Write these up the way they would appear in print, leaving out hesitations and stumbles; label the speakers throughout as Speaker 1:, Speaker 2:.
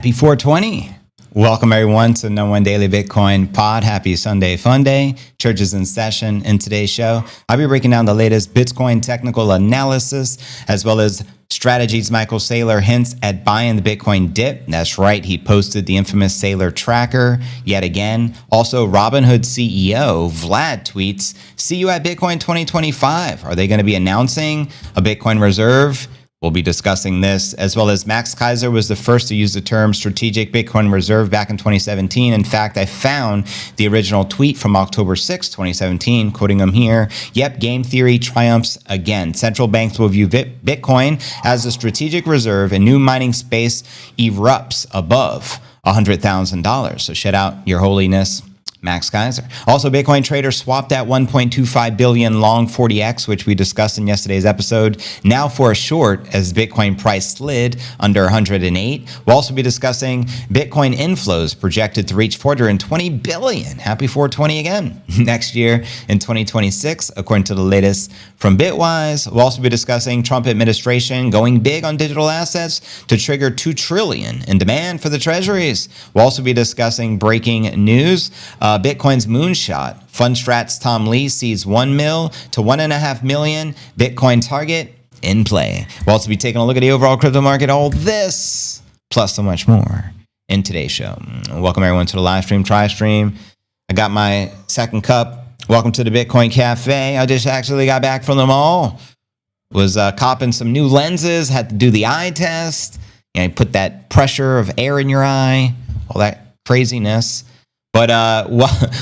Speaker 1: Happy 420. Welcome everyone to No One Daily Bitcoin Pod. Happy Sunday Fun Day. Church is in session. In today's show, I'll be breaking down the latest Bitcoin technical analysis as well as strategies. Michael Saylor hints at buying the Bitcoin dip. That's right. He posted the infamous Saylor tracker yet again. Also, Robinhood CEO Vlad tweets, "See you at Bitcoin 2025. Are they going to be announcing a Bitcoin reserve?" We'll be discussing this, as well as Max Keiser was the first to use the term strategic Bitcoin reserve back in 2017. In fact, I found the original tweet from October 6, 2017, quoting him here. Yep, game theory triumphs again. Central banks will view Bitcoin as a strategic reserve and new mining space erupts above $100,000. So shout out your holiness, Max Keiser. Also, Bitcoin traders swapped at 1.25 billion long 40x, which we discussed in yesterday's episode. Now for a short as Bitcoin price slid under 108. We'll also be discussing Bitcoin inflows projected to reach 420 billion. Happy 420 again next year in 2026, according to the latest from Bitwise. We'll also be discussing Trump administration going big on digital assets to trigger $2 trillion in demand for the treasuries. We'll also be discussing breaking news. Bitcoin's MoonShot. Fundstrat's Tom Lee sees 1 mil to 1.5 million Bitcoin target in play. We'll also be taking a look at the overall crypto market. All this, plus so much more in today's show. Welcome everyone to the live stream, tri-stream. I got my second cup. Welcome to the Bitcoin Cafe. I just actually got back from the mall. Was copping some new lenses. Had to do the eye test. You know, put that pressure of air in your eye. All that craziness. But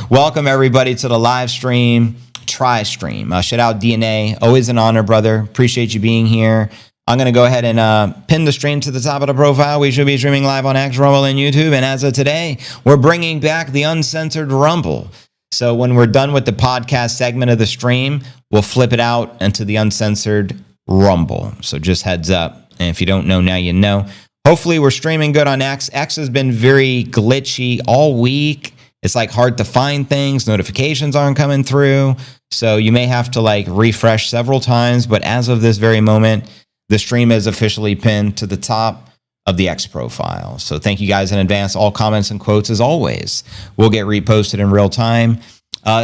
Speaker 1: welcome everybody to the live stream, tri-stream. Shout out DNA. Always an honor, brother. Appreciate you being here. I'm going to go ahead and pin the stream to the top of the profile. We should be streaming live on X, Rumble, and YouTube. And as of today, we're bringing back the uncensored Rumble. So when we're done with the podcast segment of the stream, we'll flip it out into the uncensored Rumble. So just heads up. And if you don't know, now you know. Hopefully we're streaming good on X. X has been very glitchy all week. It's like hard to find things. Notifications aren't coming through. So you may have to like refresh several times. But as of this very moment, the stream is officially pinned to the top of the X profile. So thank you guys in advance. All comments and quotes, as always, will get reposted in real time.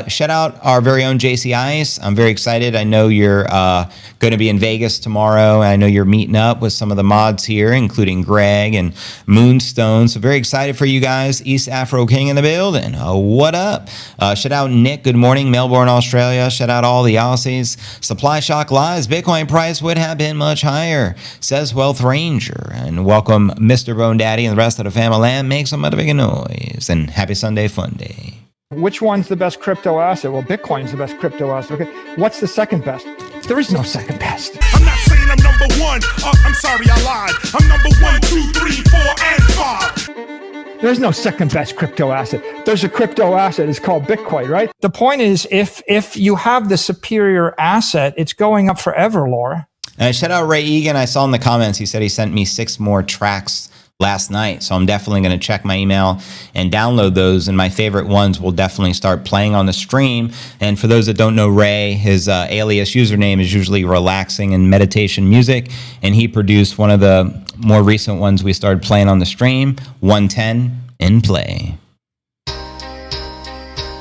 Speaker 1: Shout out our very own JC Ice. I'm very excited. I know you're going to be in Vegas tomorrow. I know you're meeting up with some of the mods here, including Greg and Moonstone. So very excited for you guys. East Afro King in the building. What up? Shout out Nick. Good morning. Melbourne, Australia. Shout out all the Aussies. Supply shock lies. Bitcoin price would have been much higher, says Wealth Ranger. And welcome Mr. Bone Daddy and the rest of the family. Make some motherfucking noise. And happy Sunday Fun Day.
Speaker 2: Which one's the best crypto asset? Well, Bitcoin's the best crypto asset. Okay, what's the second best? There is no second best.
Speaker 3: I'm not saying I'm number one. I'm sorry, I lied. I'm number 1, 2, 3, 4, and 5.
Speaker 2: There's no second best crypto asset. There's a crypto asset. It's called Bitcoin, right? The point is, if you have the superior asset, it's going up forever, Laura.
Speaker 1: Shout out Ray Egan. I saw in the comments, he said he sent me 6 more tracks last night. So I'm definitely going to check my email and download those. And my favorite ones will definitely start playing on the stream. And for those that don't know Ray, his alias username is usually relaxing and meditation music. And he produced one of the more recent ones we started playing on the stream, 110 in play.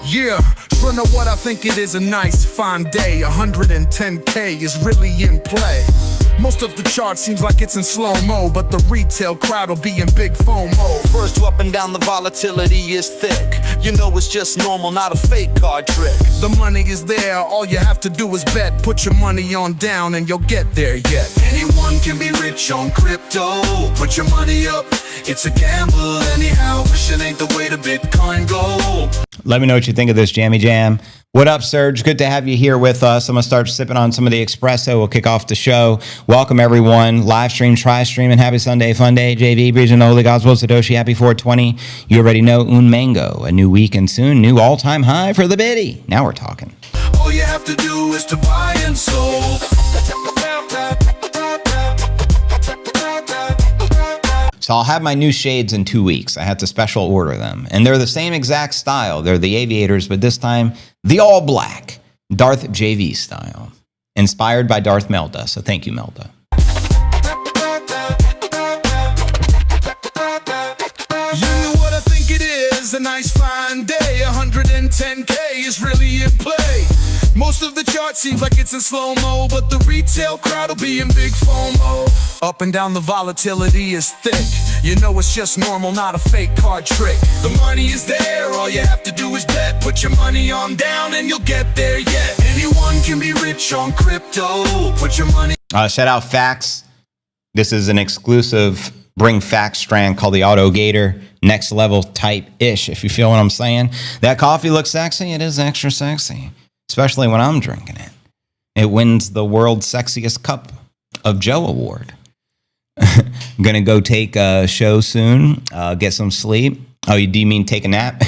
Speaker 3: Yeah, trying to what I think it is a nice fine day. 110K is really in play. Most of the chart seems like it's in slow-mo, but the retail crowd will be in big FOMO. First up and down, the volatility is thick. You know it's just normal, not a fake card trick. The money is there, all you have to do is bet. Put your money on down and you'll get there yet. Anyone can be rich on crypto. Put your money up, it's a gamble anyhow. Wish it ain't the way to Bitcoin go.
Speaker 1: Let me know what you think of this Jammy Jam. What up, Serge? Good to have you here with us. I'm going to start sipping on some of the espresso. We'll kick off the show. Welcome, everyone. Live stream, tri-stream, and happy Sunday Fun Day. JV, Breeze, and the Holy Gospel, Satoshi, happy 420. You already know Un Mango, a new week and soon new all-time high for the biddy. Now we're talking.
Speaker 3: All you have to do is to buy and sold.
Speaker 1: So I'll have my new shades in 2 weeks. I had to special order them. And they're the same exact style. They're the aviators, but this time the all black Darth JV style. Inspired by Darth Melda. So thank you, Melda.
Speaker 3: nice fine day. 110K is really in play. Most of the chart seems like it's in slow-mo, but the retail crowd will be in big FOMO. Up and down the volatility is thick. You know it's just normal, not a fake card trick. The money is there, all you have to do is bet. Put your money on down and you'll get there yet. Anyone can be rich on crypto. Put your money...
Speaker 1: Shout out Fax. This is an exclusive Bring Fax strand called the Auto Gator. Next level type-ish, if you feel what I'm saying. That coffee looks sexy. It is extra sexy, especially when I'm drinking it. It wins the World's Sexiest Cup of Joe Award. I'm going to go take a show soon, get some sleep. Oh, do you mean take a nap?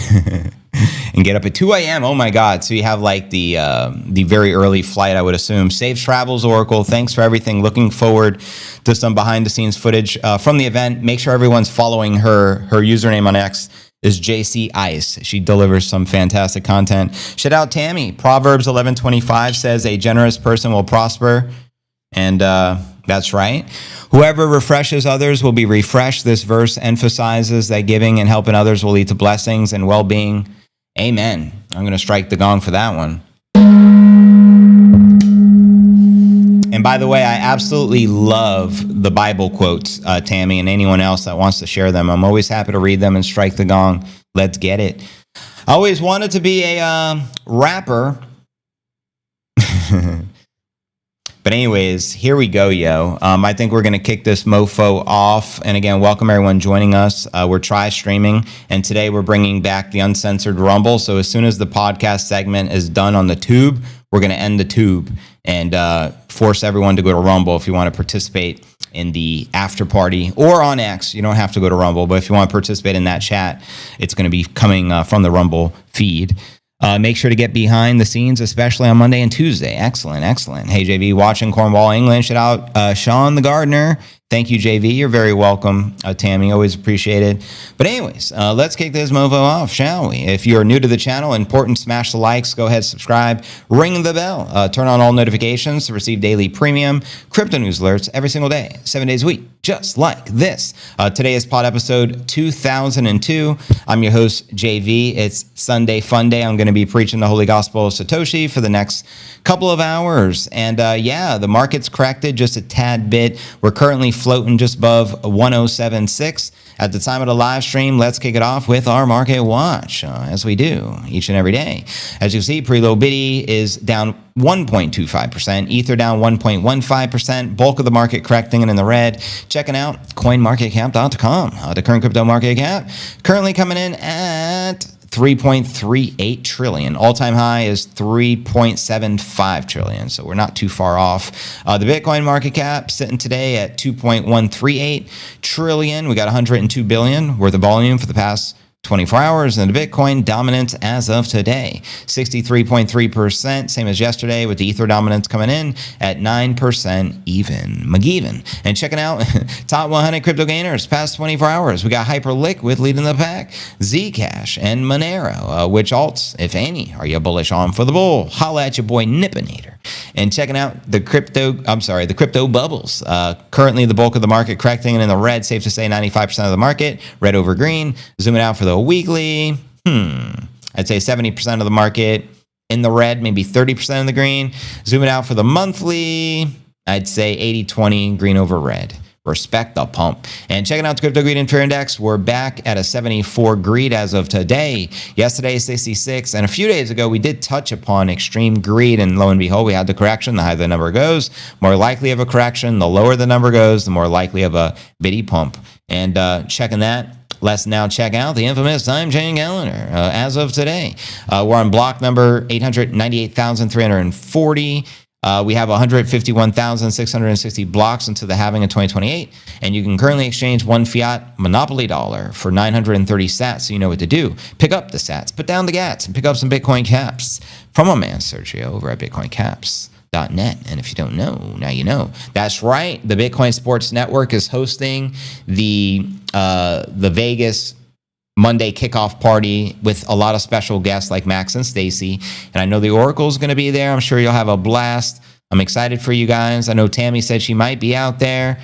Speaker 1: And get up at 2 a.m. Oh my God. So you have like the very early flight, I would assume. Safe travels, Oracle. Thanks for everything. Looking forward to some behind the scenes footage from the event. Make sure everyone's following her. Her username on X is JC Ice. She delivers some fantastic content. Shout out Tammy. Proverbs 11:25 says a generous person will prosper. And that's right. Whoever refreshes others will be refreshed. This verse emphasizes that giving and helping others will lead to blessings and well-being. Amen. I'm going to strike the gong for that one. And by the way, I absolutely love the Bible quotes, Tammy, and anyone else that wants to share them. I'm always happy to read them and strike the gong. Let's get it. I always wanted to be a rapper. But anyways, here we go, yo. I think we're going to kick this mofo off. And again, welcome everyone joining us. We're streaming, and today we're bringing back the uncensored Rumble. So as soon as the podcast segment is done on the tube, we're going to end the tube and force everyone to go to Rumble if you want to participate in the after party, or on X. You don't have to go to Rumble, but if you want to participate in that chat, it's going to be coming from the Rumble feed. Make sure to get behind the scenes, especially on Monday and Tuesday. Excellent, excellent. Hey, JV, watching Cornwall, England. Shout out Sean the Gardener. Thank you, JV. You're very welcome, Tammy. Always appreciate it. But anyways, let's kick this mofo off, shall we? If you're new to the channel, important, smash the likes. Go ahead, subscribe. Ring the bell. Turn on all notifications to receive daily premium crypto news alerts every single day, 7 days a week, just like this. Today is pod episode 2002. I'm your host, JV. It's Sunday Fun Day. I'm going to be preaching the Holy Gospel of Satoshi for the next couple of hours. And yeah, the market's corrected just a tad bit. We're currently floating just above 107.6 at the time of the live stream. Let's kick it off with our market watch, as we do each and every day. As you see, pre-low biddy is down 1.25%, Ether down 1.15%, bulk of the market correcting and in the red. Checking out coinmarketcap.com. The current crypto market cap currently coming in at 3.38 trillion. All-time high is 3.75 trillion. So we're not too far off. The Bitcoin market cap sitting today at 2.138 trillion. We got 102 billion worth of volume for the past 24 hours, and the Bitcoin dominance as of today, 63.3%, same as yesterday, with the Ether dominance coming in at 9% even. McGeeven. And checking out top 100 crypto gainers past 24 hours. We got Hyperliquid leading the pack, Zcash and Monero. Which alts, if any, are you bullish on for the bull? Holla at your boy Nippinator. And checking out the crypto bubbles. Currently the bulk of the market correcting and in the red, safe to say 95% of the market, red over green. Zooming out for the weekly, I'd say 70% of the market in the red, maybe 30% in the green. Zooming out for the monthly, I'd say 80-20 green over red. Respect the pump. And checking out the Crypto Greed and Fear Index, we're back at a 74 greed as of today. Yesterday, 66. And a few days ago, we did touch upon extreme greed. And lo and behold, we had the correction. The higher the number goes, more likely of a correction. The lower the number goes, the more likely of a biddy pump. And checking that, let's now check out the infamous time chain calendar as of today. We're on block number 898,340. We have 151,660 blocks into the halving of 2028, and you can currently exchange one fiat monopoly dollar for 930 sats, so you know what to do. Pick up the sats, put down the gats, and pick up some Bitcoin caps from my man Sergio over at bitcoincaps.net. And if you don't know, now you know. That's right, the Bitcoin Sports Network is hosting the Vegas Monday kickoff party with a lot of special guests like Max and Stacy. And I know the Oracle is going to be there. I'm sure you'll have a blast. I'm excited for you guys. I know Tammy said she might be out there.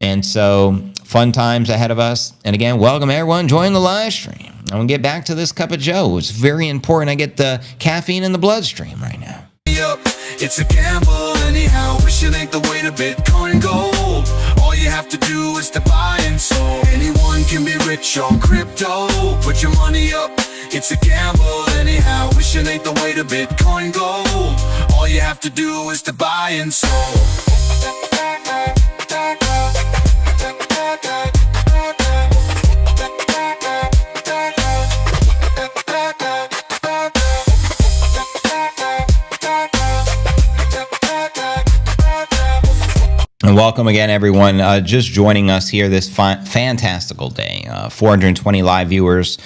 Speaker 1: And so fun times ahead of us. And again, welcome everyone. Join the live stream. I'm going to get back to this cup of joe. It's very important I get the caffeine in the bloodstream right now.
Speaker 3: It's a gamble anyhow, wish it ain't the way to Bitcoin gold. All you have to do is to buy and sell. Anyone can be rich on crypto. Put your money up, it's a gamble anyhow, wish it ain't the way to Bitcoin gold. All you have to do is to buy and sell.
Speaker 1: And welcome again, everyone. Just joining us here this fantastical day. 420 live viewers.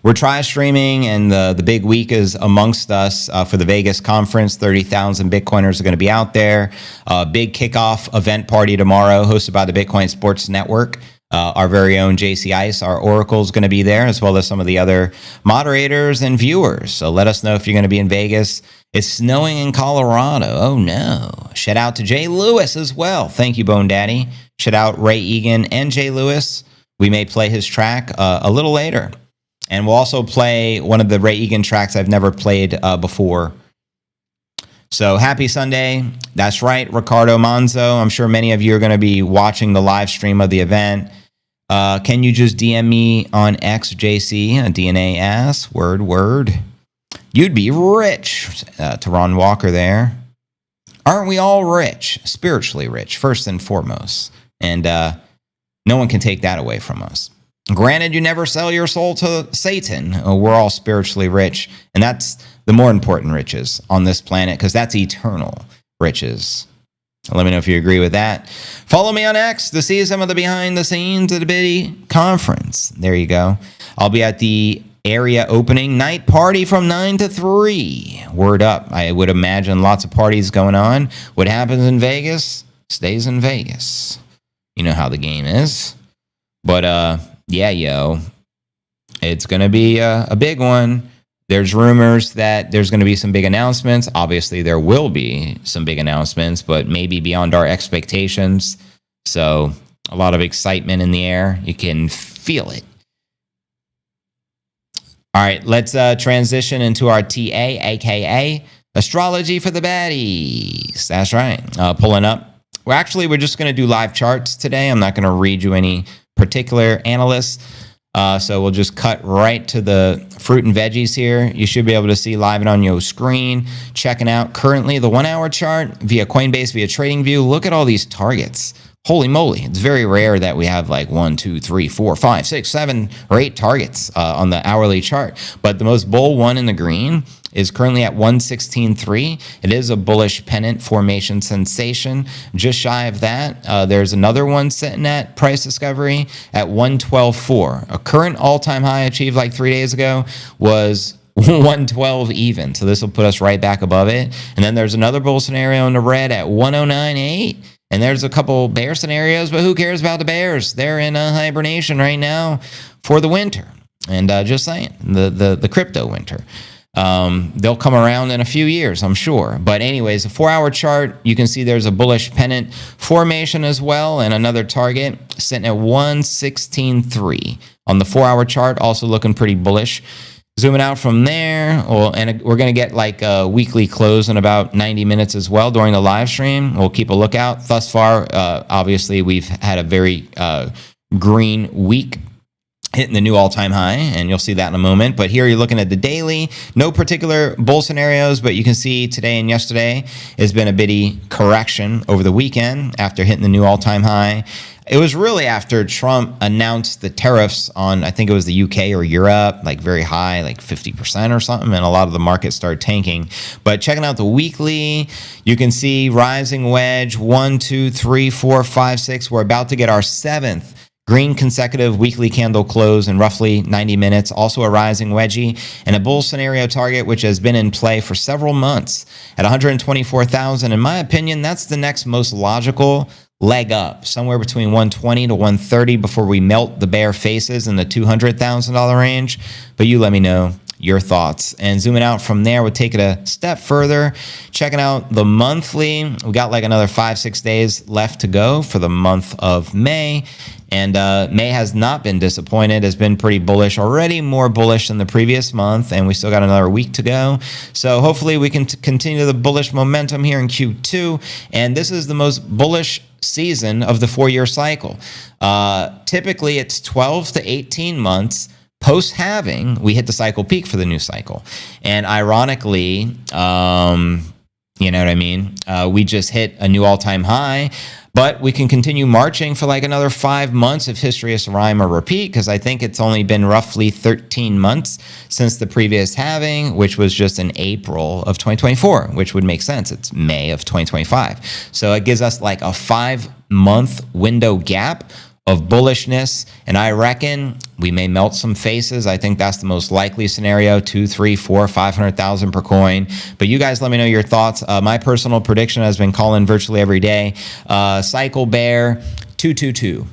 Speaker 1: We're streaming, and the big week is amongst us for the Vegas conference. 30,000 Bitcoiners are going to be out there. Big kickoff event party tomorrow, hosted by the Bitcoin Sports Network. Our very own JC Ice, our Oracle, is going to be there, as well as some of the other moderators and viewers. So let us know if you're going to be in Vegas. It's snowing in Colorado. Oh, no. Shout out to Jay Lewis as well. Thank you, Bone Daddy. Shout out Ray Egan and Jay Lewis. We may play his track a little later. And we'll also play one of the Ray Egan tracks I've never played before. So happy Sunday. That's right, Ricardo Manzo. I'm sure many of you are going to be watching the live stream of the event. Can you just DM me on XJC? DNA asks. Word. You'd be rich. To Ron Walker there. Aren't we all rich? Spiritually rich, first and foremost. And no one can take that away from us. Granted, you never sell your soul to Satan. We're all spiritually rich. And that's the more important riches on this planet, because that's eternal riches. Let me know if you agree with that. Follow me on X to see some of the behind the scenes of the Biddy conference. There you go. I'll be at the area opening night party from 9 to 3. Word up. I would imagine lots of parties going on. What happens in Vegas stays in Vegas. You know how the game is. But yeah, yo, it's going to be a big one. There's rumors that there's going to be some big announcements. Obviously, there will be some big announcements, but maybe beyond our expectations. So a lot of excitement in the air. You can feel it. All right, let's transition into our TA, a.k.a. Astrology for the Baddies. That's right. Pulling up. We're just going to do live charts today. I'm not going to read you any particular analysts. So we'll just cut right to the fruit and veggies here. You should be able to see live on your screen. Checking out currently the 1 hour chart via Coinbase, via TradingView. Look at all these targets. Holy moly. It's very rare that we have like 1, 2, 3, 4, 5, 6, 7, or 8 targets on the hourly chart. But the most bull one in the green is currently at 116.3. It is a bullish pennant formation sensation. Just shy of that, there's another one sitting at price discovery at 112.4. A current all-time high achieved like 3 days ago was 112 even. So this will put us right back above it. And then there's another bull scenario in the red at 109.8. And there's a couple bear scenarios, but who cares about the bears? They're in a hibernation right now for the winter. And just saying, the crypto winter. They'll come around in a few years, I'm sure. But anyways, the 4 hour chart, you can see there's a bullish pennant formation as well, and another target sitting at 116.3. On the 4 hour chart, also looking pretty bullish. Zooming out from there, and we're going to get like a weekly close in about 90 minutes as well during the live stream. We'll keep a lookout. Thus far, obviously, we've had a very green week, hitting the new all-time high, and you'll see that in a moment. But here you're looking at the daily. No particular bull scenarios, but you can see today and yesterday has been a bitty correction over the weekend after hitting the new all-time high. It was really after Trump announced the tariffs on, I think it was the UK or Europe, like very high, like 50% or something, and a lot of the markets started tanking. But checking out the weekly, you can see rising wedge, 1, 2, 3, 4, 5, 6. We're about to get our 7th green consecutive weekly candle close in roughly 90 minutes. Also a rising wedgie and a bull scenario target, which has been in play for several months at 124,000. In my opinion, that's the next most logical leg up, somewhere between 120 to 130 before we melt the bear faces in the $200,000 range. But you let me know your thoughts. And zooming out from there, we'll take it a step further, checking out the monthly. We got like another 5-6 days left to go for the month of May. And May has not been disappointed, has been pretty bullish, already more bullish than the previous month, and we still got another week to go. So hopefully we can continue the bullish momentum here in Q2, and this is the most bullish season of the 4-year cycle. Typically, it's 12 to 18 months post-halving, we hit the cycle peak for the new cycle. And ironically, you know what I mean? We just hit a new all-time high, but we can continue marching for like another 5 months if history is to rhyme or repeat, because I think it's only been roughly 13 months since the previous halving, which was just in April of 2024, which would make sense. It's May of 2025. So it gives us like a 5-month window gap of bullishness, and I reckon we may melt some faces. I think that's the most likely scenario, 2, 3, 4, 500,000 per coin. But you guys let me know your thoughts. My personal prediction has been calling virtually every day. Cycle bear, 222.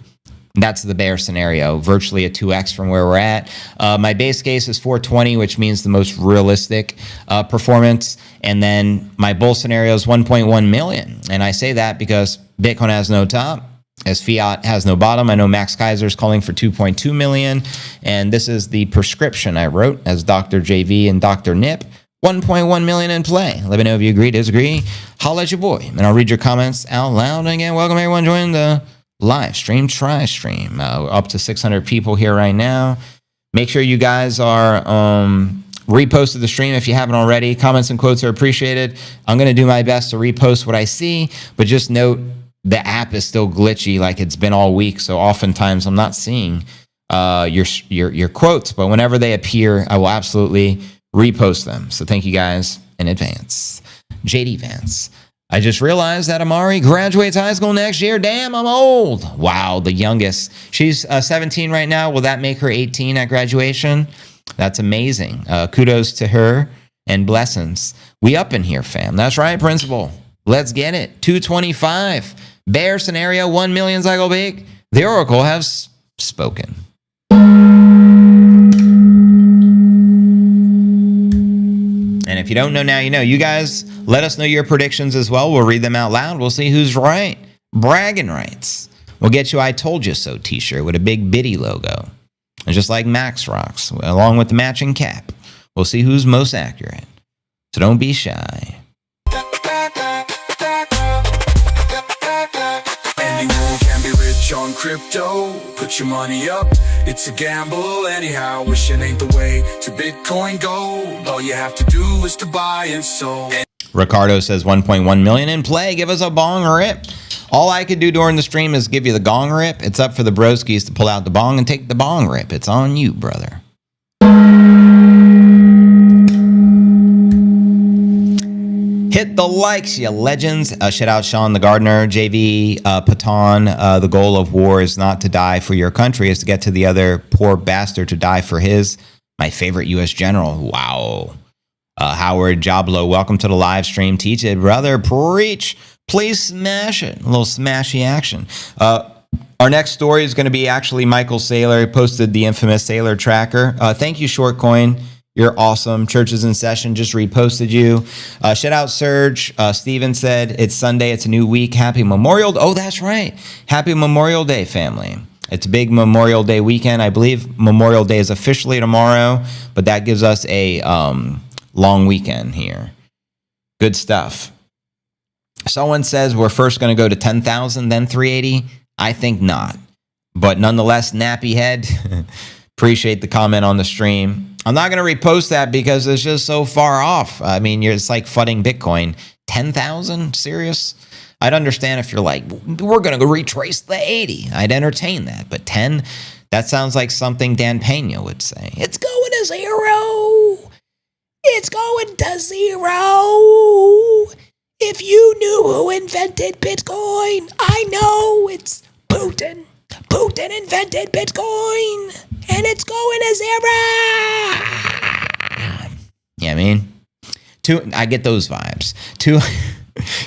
Speaker 1: That's the bear scenario, virtually a 2x from where we're at. My base case is 420, which means the most realistic performance. And then my bull scenario is 1.1 million. And I say that because Bitcoin has no top, as fiat has no bottom. I know Max Kaiser is calling for 2.2 million. And this is the prescription I wrote as Dr. JV and Dr. Nip. 1.1 million in play. Let me know if you agree, disagree. Holla at your boy. And I'll read your comments out loud. And again, welcome everyone joining the live stream, try stream. Up to 600 people here right now. Make sure you guys are reposted the stream if you haven't already. Comments and quotes are appreciated. I'm going to do my best to repost what I see, but just note the app is still glitchy like it's been all week. So oftentimes I'm not seeing your quotes, but whenever they appear, I will absolutely repost them. So thank you guys in advance. JD Vance. I just realized that Amari graduates high school next year. Damn, I'm old. Wow, the youngest. She's 17 right now. Will that make her 18 at graduation? That's amazing. Kudos to her and blessings. We up in here, fam. That's right, principal. Let's get it. 225. Bear scenario, 1 million cycle peak. The Oracle has spoken. And if you don't know now, you know. You guys, let us know your predictions as well. We'll read them out loud. We'll see who's right. Bragging rights. We'll get you I Told You So t-shirt with a big Biddy logo. And just like Max Rocks, along with the matching cap. We'll see who's most accurate. So don't be shy.
Speaker 3: Anyone can be rich on crypto. Put your money up. It's a gamble anyhow. Wish it ain't the way to Bitcoin gold. All you have to do is to buy and sell.
Speaker 1: Ricardo says 1.1 million in play. Give us a bong rip. All I could do during the stream is give you the gong rip. It's up for the broskies to pull out the bong and take the bong rip. It's on you, brother. Hit the likes, you legends. Shout out Sean the Gardener, JV Patan. The goal of war is not to die for your country, is to get to the other poor bastard to die for his. My favorite U.S. general. Wow. Howard Jablo, welcome to the live stream. Teach it, brother. Preach. Please smash it. A little smashy action. Our next story is going to be actually Michael Saylor. He posted the infamous Saylor tracker. Thank you, Shortcoin. You're awesome. Church is in session. Just reposted you. Shout out Serge. Steven said, it's Sunday. It's a new week. Happy Memorial Day. Oh, that's right. Happy Memorial Day, family. It's a big Memorial Day weekend. I believe Memorial Day is officially tomorrow, but that gives us a long weekend here. Good stuff. Someone says we're first going to go to 10,000, then 380. I think not. But nonetheless, Nappy Head, appreciate the comment on the stream. I'm not going to repost that because it's just so far off. I mean, it's like fudding Bitcoin. 10,000? Serious? I'd understand if you're like, we're going to go retrace the 80. I'd entertain that. But 10, that sounds like something Dan Pena would say. It's going to zero. It's going to zero. If you knew who invented Bitcoin, I know it's Putin. Putin invented Bitcoin, and it's going to zero. Yeah, I mean, I get those vibes.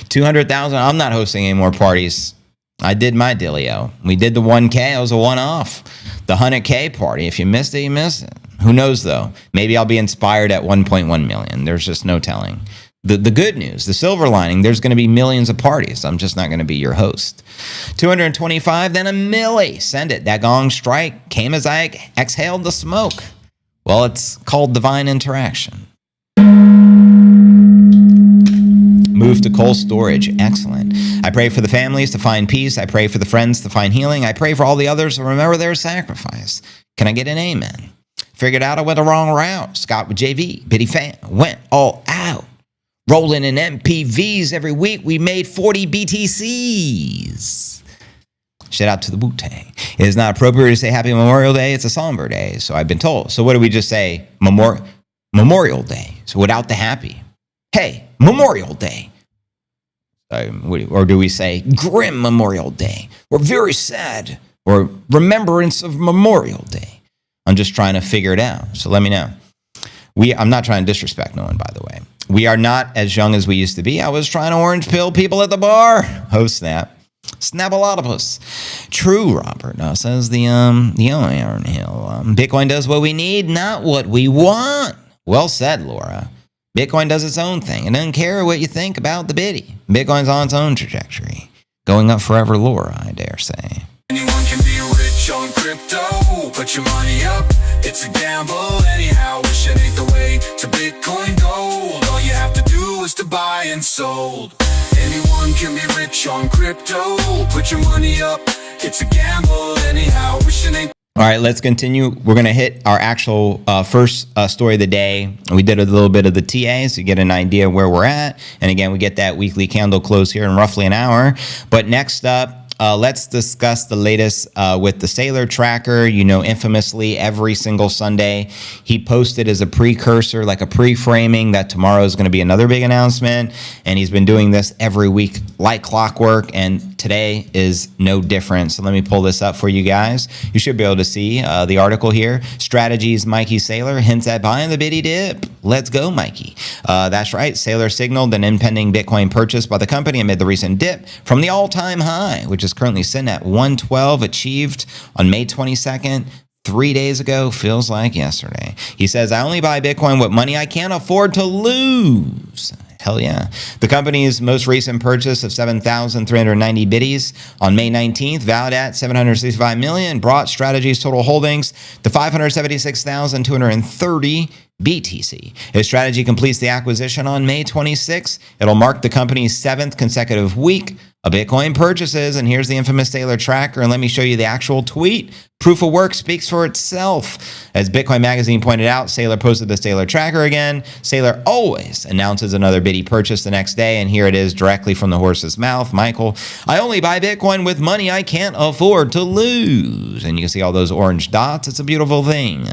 Speaker 1: 200,000. I'm not hosting any more parties. I did my dealio. We did the 1K. It was a one-off. The 100K party. If you missed it, you missed it. Who knows, though? Maybe I'll be inspired at 1.1 million. There's just no telling. The good news, the silver lining, there's going to be millions of parties. I'm just not going to be your host. 225, then a milli. Send it. That gong strike came as I exhaled the smoke. Well, it's called divine interaction. Move to cold storage. Excellent. I pray for the families to find peace. I pray for the friends to find healing. I pray for all the others to remember their sacrifice. Can I get an amen? Figured out I went the wrong route. Scott with JV, Biddy fan, went all out. Rolling in MPVs every week. We made 40 BTCs. Shout out to the Wu-Tang. It is not appropriate to say Happy Memorial Day. It's a somber day, so I've been told. So what do we just say? Memorial Day. So without the happy. Hey, Memorial Day. Or do we say Grim Memorial Day? Or very sad. Or Remembrance of Memorial Day. I'm just trying to figure it out. So let me know. I'm not trying to disrespect no one, by the way. We are not as young as we used to be. I was trying to orange pill people at the bar. Oh, snap. Snapalotopus. True, Robert. Says the Iron Hill. Bitcoin does what we need, not what we want. Well said, Laura. Bitcoin does its own thing. It doesn't care what you think about the biddy. Bitcoin's on its own trajectory. Going up forever, Laura, I dare say.
Speaker 3: Anyone can be rich on crypto. Put your money up, it's a gamble anyhow. Wish it ain't the way to Bitcoin gold. All you have to do is to buy and sold. Anyone can be rich on crypto. Put your money up, it's a gamble anyhow. Wish it ain't.
Speaker 1: All right, let's continue. We're going to hit our actual first story of the day. We did a little bit of the TA, so you get an idea where we're at. And again, we get that weekly candle close here in roughly an hour. But next up, let's discuss the latest with the Sailor Tracker. You know, infamously, every single Sunday, he posted as a precursor, like a pre-framing, that tomorrow is going to be another big announcement. And he's been doing this every week like clockwork. And today is no different. So let me pull this up for you guys. You should be able to see the article here. Strategies Mikey Sailor hints at buying the biddy dip. Let's go, Mikey. That's right. Sailor signaled an impending Bitcoin purchase by the company amid the recent dip from the all-time high, which is currently sitting at 112, achieved on May 22nd. 3 days ago, feels like yesterday. He says, I only buy Bitcoin with money I can't afford to lose. Hell yeah. The company's most recent purchase of 7,390 biddies on May 19th, valued at $765 million, brought Strategy's total holdings to 576,230 BTC. If Strategy completes the acquisition on May 26th, it'll mark the company's 7th consecutive week of Bitcoin purchases. And here's the infamous Sailor Tracker. And let me show you the actual tweet. Proof of work speaks for itself. As Bitcoin Magazine pointed out, Sailor posted the Sailor Tracker again. Sailor always announces another biddy purchase the next day. And here it is directly from the horse's mouth. Michael, I only buy Bitcoin with money I can't afford to lose. And you can see all those orange dots. It's a beautiful thing.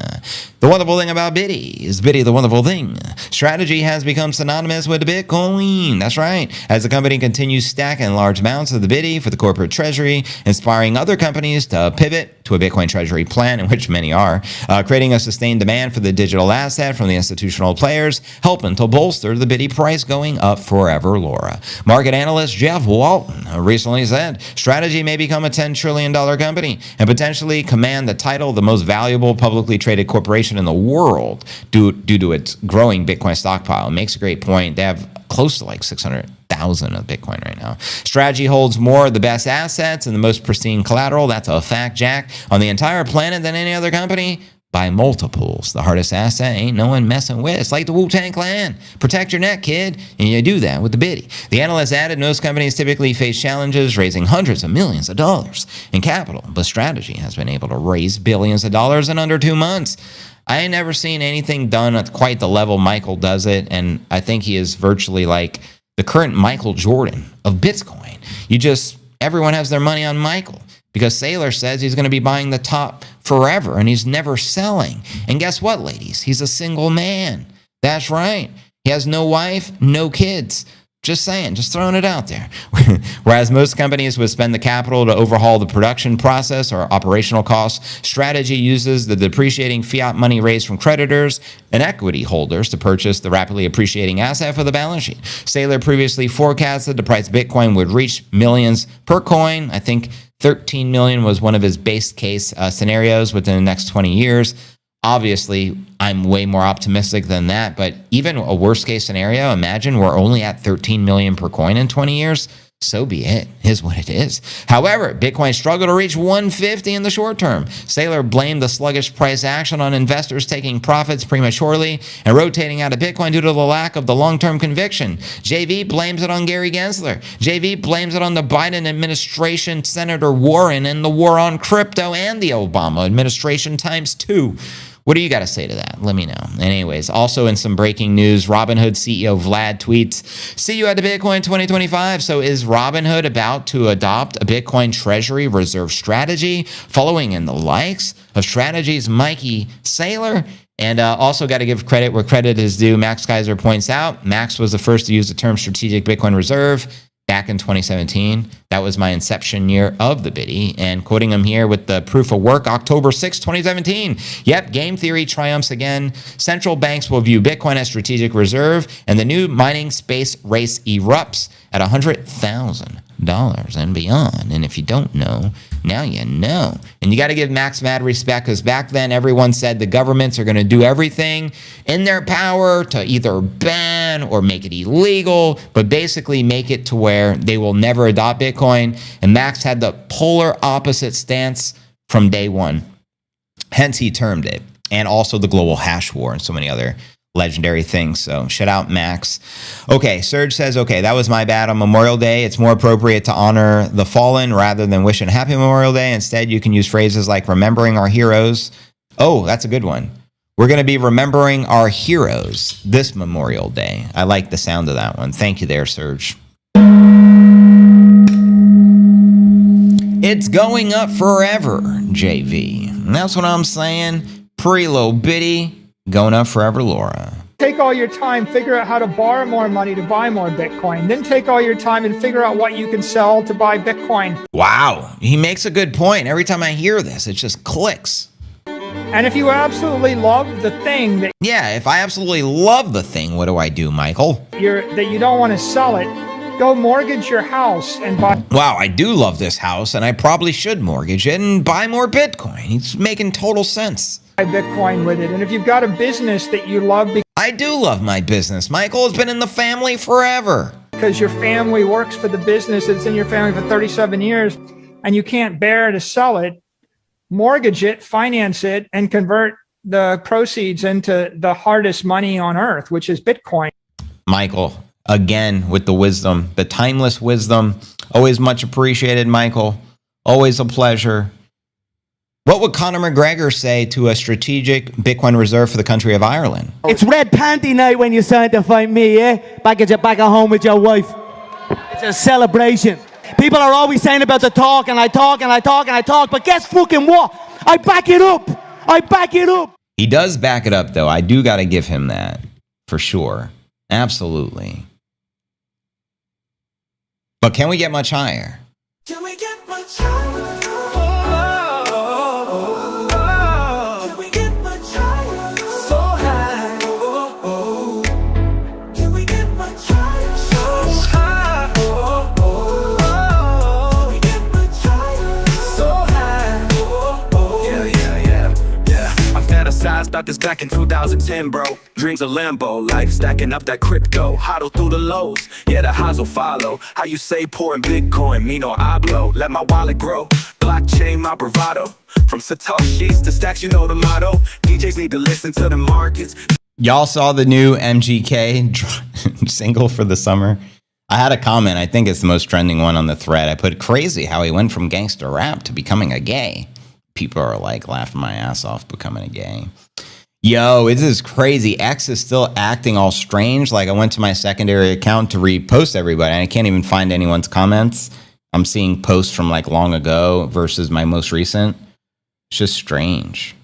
Speaker 1: The wonderful thing about biddy is biddy the wonderful thing. Strategy has become synonymous with Bitcoin. That's right. As the company continues stacking large amounts of the biddy for the corporate treasury, inspiring other companies to pivot to a Bitcoin treasury plan, in which many are, creating a sustained demand for the digital asset from the institutional players, helping to bolster the biddy price going up forever, Laura. Market analyst Jeff Walton recently said, Strategy may become a $10 trillion company and potentially command the title of the most valuable publicly traded corporation in the world due to its growing Bitcoin stockpile. Makes a great point. They have close to like 600,000 of Bitcoin right now. Strategy holds more of the best assets and the most pristine collateral. That's a fact, Jack, on the entire planet than any other company by multiples. The hardest asset ain't no one messing with. It's like the Wu-Tang Clan. Protect your neck, kid. And you do that with the biddy. The analyst added, most companies typically face challenges raising hundreds of millions of dollars in capital, but Strategy has been able to raise billions of dollars in under 2 months. I ain't never seen anything done at quite the level Michael does it, and I think he is virtually like the current Michael Jordan of Bitcoin. Everyone has their money on Michael because Sailor says he's going to be buying the top forever, and he's never selling. And guess what, ladies? He's a single man. That's right. He has no wife, no kids. Just saying, just throwing it out there. Whereas most companies would spend the capital to overhaul the production process or operational costs, Strategy uses the depreciating fiat money raised from creditors and equity holders to purchase the rapidly appreciating asset for the balance sheet. Sailor previously forecasted the price of Bitcoin would reach millions per coin. I think 13 million was one of his base case scenarios within the next 20 years. Obviously, I'm way more optimistic than that, but even a worst case scenario, imagine we're only at 13 million per coin in 20 years. So be it, is what it is. However, Bitcoin struggled to reach 150 in the short term. Saylor blamed the sluggish price action on investors taking profits prematurely and rotating out of Bitcoin due to the lack of the long-term conviction. JV blames it on Gary Gensler. JV blames it on the Biden administration, Senator Warren, and the war on crypto, and the Obama administration ×2. What do you got to say to that? Let me know. Anyways, also in some breaking news, Robinhood CEO Vlad tweets, "See you at the Bitcoin 2025. So is Robinhood about to adopt a Bitcoin treasury reserve strategy, following in the likes of Strategy's Mikey Saylor?" And also got to give credit where credit is due. Max Kaiser points out, Max was the first to use the term strategic Bitcoin reserve back in 2017. That was my inception year of the Biddy. And quoting him here with the proof of work, October 6, 2017. Yep, game theory triumphs again. Central banks will view Bitcoin as strategic reserve, and the new mining space race erupts at $100,000 and beyond. And if you don't know, now you know. And you got to give Max mad respect, because back then everyone said the governments are going to do everything in their power to either ban or make it illegal, but basically make it to where they will never adopt Bitcoin. And Max had the polar opposite stance from day one. Hence he termed it. And also the global hash war and so many other legendary things. So shout out Max. Okay, Serge says, okay, that was my bad on Memorial Day. It's more appropriate to honor the fallen rather than wishing happy Memorial Day. Instead, you can use phrases like remembering our heroes. Oh, that's a good one. We're going to be remembering our heroes this Memorial Day. I like the sound of that one. Thank you there, Serge. It's going up forever, JV. And that's what I'm saying. Pretty low biddy. Going up forever, Laura.
Speaker 2: Take all your time, figure out how to borrow more money to buy more Bitcoin. Then take all your time and figure out what you can sell to buy Bitcoin.
Speaker 1: Wow, he makes a good point. Every time I hear this, it just clicks.
Speaker 2: And if you absolutely love the thing that
Speaker 1: if I absolutely love the thing, what do I do, Michael?
Speaker 2: you don't want to sell it, go mortgage your house and buy.
Speaker 1: Wow, I do love this house, and I probably should mortgage it and buy more Bitcoin. He's making total sense.
Speaker 2: Bitcoin with it. And if you've got a business that you love,
Speaker 1: I do love my business. Michael has been in the family forever.
Speaker 2: Because your family works for the business, it's in your family for 37 years, and you can't bear to sell it, mortgage it, finance it, and convert the proceeds into the hardest money on earth, which is Bitcoin.
Speaker 1: Michael, again, with the wisdom, the timeless wisdom, always much appreciated, Michael. Always a pleasure. What would Conor McGregor say to a strategic Bitcoin reserve for the country of Ireland?
Speaker 4: It's red panty night when you sign to find me, back at home with your wife. It's a celebration. People are always saying about the talk, and I talk, but guess fucking what? I back it up.
Speaker 1: He does back it up, though. I do got to give him that, for sure. Absolutely. But can we get much higher?
Speaker 5: Can we get much higher?
Speaker 6: Thought this back in 2010, bro. Dreams of Lambo, life stacking up that crypto. Hodl through the lows, yeah, the highs will follow. How you say pouring Bitcoin, me no hablo. Let my wallet grow, blockchain my bravado. From Satoshis to stacks, you know the motto. DJs need to listen to the markets.
Speaker 1: Y'all saw the new MGK single for the summer? I had a comment, I think it's the most trending one on the thread. I put, crazy how he went from gangster rap to becoming a gay. People are like laughing my ass off becoming a gay. Yo, this is crazy. X is still acting all strange. Like I went to my secondary account to repost everybody, and I can't even find anyone's comments. I'm seeing posts from like long ago versus my most recent. It's just strange.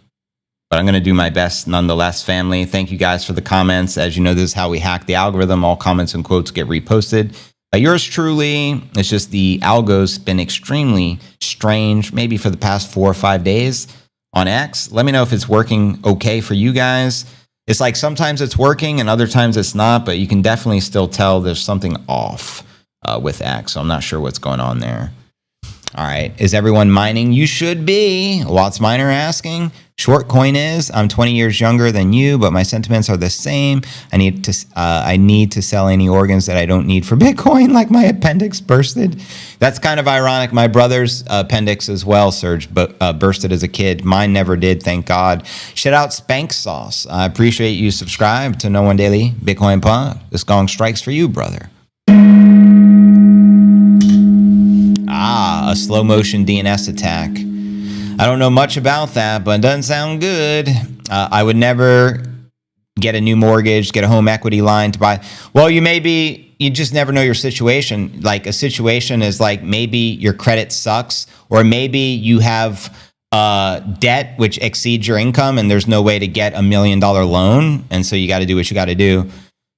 Speaker 1: But I'm going to do my best nonetheless, family. Thank you guys for the comments. As you know, this is how we hack the algorithm. All comments and quotes get reposted. By yours truly, it's just the algo's been extremely strange, maybe for the past 4 or 5 days on X. Let me know if it's working okay for you guys. It's like sometimes it's working and other times it's not, but you can definitely still tell there's something off with X. So I'm not sure what's going on there. All right. Is everyone mining? You should be. Watts Miner asking. Short coin is, I'm 20 years younger than you, but my sentiments are the same. I need to sell any organs that I don't need for Bitcoin, like my appendix bursted. That's kind of ironic. My brother's appendix as well, Serge, but bursted as a kid. Mine never did, thank God. Shout out Spank Sauce. I appreciate you subscribe to No One Daily Bitcoin Pod. This gong strikes for you, brother. A slow motion DNS attack. I don't know much about that, but it doesn't sound good. I would never get a new mortgage, get a home equity line to buy. Well, you just never know your situation. Like a situation is like maybe your credit sucks, or maybe you have debt which exceeds your income and there's no way to get $1 million loan. And so you got to do what you got to do.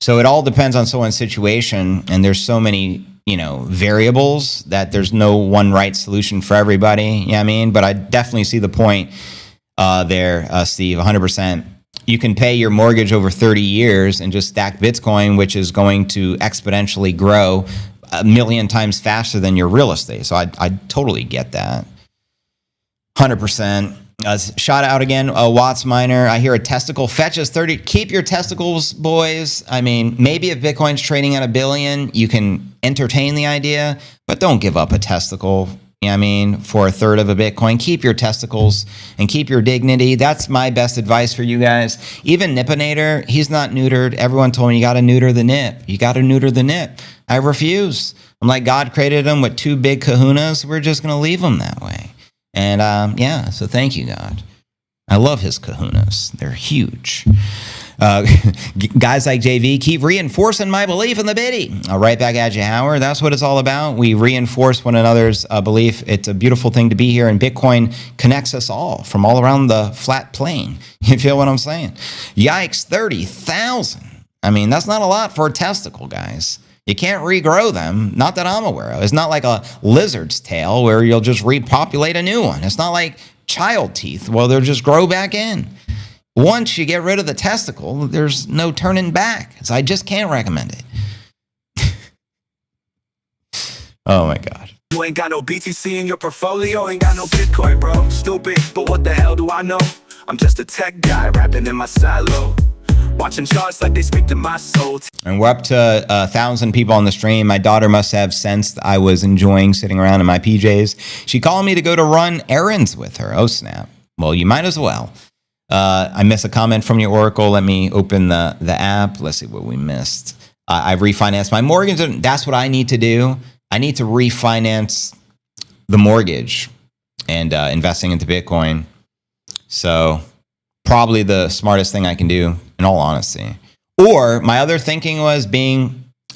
Speaker 1: So it all depends on someone's situation. And there's so many variables that there's no one right solution for everybody. You know what I mean? But I definitely see the point there, Steve, 100%. You can pay your mortgage over 30 years and just stack Bitcoin, which is going to exponentially grow 1 million times faster than your real estate. So I totally get that. 100%. Shout out again, Watts Miner. I hear a testicle fetches 30. Keep your testicles, boys. I mean, maybe if Bitcoin's trading at $1 billion, you can entertain the idea, but don't give up a testicle. You know what I mean? For a third of a Bitcoin, keep your testicles and keep your dignity. That's my best advice for you guys. Even Nipponator, he's not neutered. Everyone told me you got to neuter the nip. You got to neuter the nip. I refuse. I'm like, God created him with 2 big kahunas. We're just going to leave him that way. And so thank you, God. I love his kahunas. They're huge. Guys like JV, keep reinforcing my belief in the biddy. Right back at you, Howard. That's what it's all about. We reinforce one another's belief. It's a beautiful thing to be here, and Bitcoin connects us all from all around the flat plane. You feel what I'm saying? Yikes, 30,000. I mean, that's not a lot for a testicle, guys. You can't regrow them, not that I'm aware of. It's not like a lizard's tail where you'll just repopulate a new one. It's not like child teeth. Well, they'll just grow back in. Once you get rid of the testicle, there's no turning back. So I just can't recommend it. Oh, my God.
Speaker 6: You ain't got no BTC in your portfolio, ain't got no Bitcoin, bro. Stupid, but what the hell do I know? I'm just a tech guy rapping in my silo. Watching charts like they speak to my soul.
Speaker 1: And we're up to 1,000 people on the stream. My daughter must have sensed I was enjoying sitting around in my PJs. She called me to go to run errands with her. Oh, snap. Well, you might as well. I missed a comment from your Oracle. Let me open the app. Let's see what we missed. I've refinanced my mortgage. That's what I need to do. I need to refinance the mortgage and investing into Bitcoin. So probably the smartest thing I can do, in all honesty. Or my other thinking was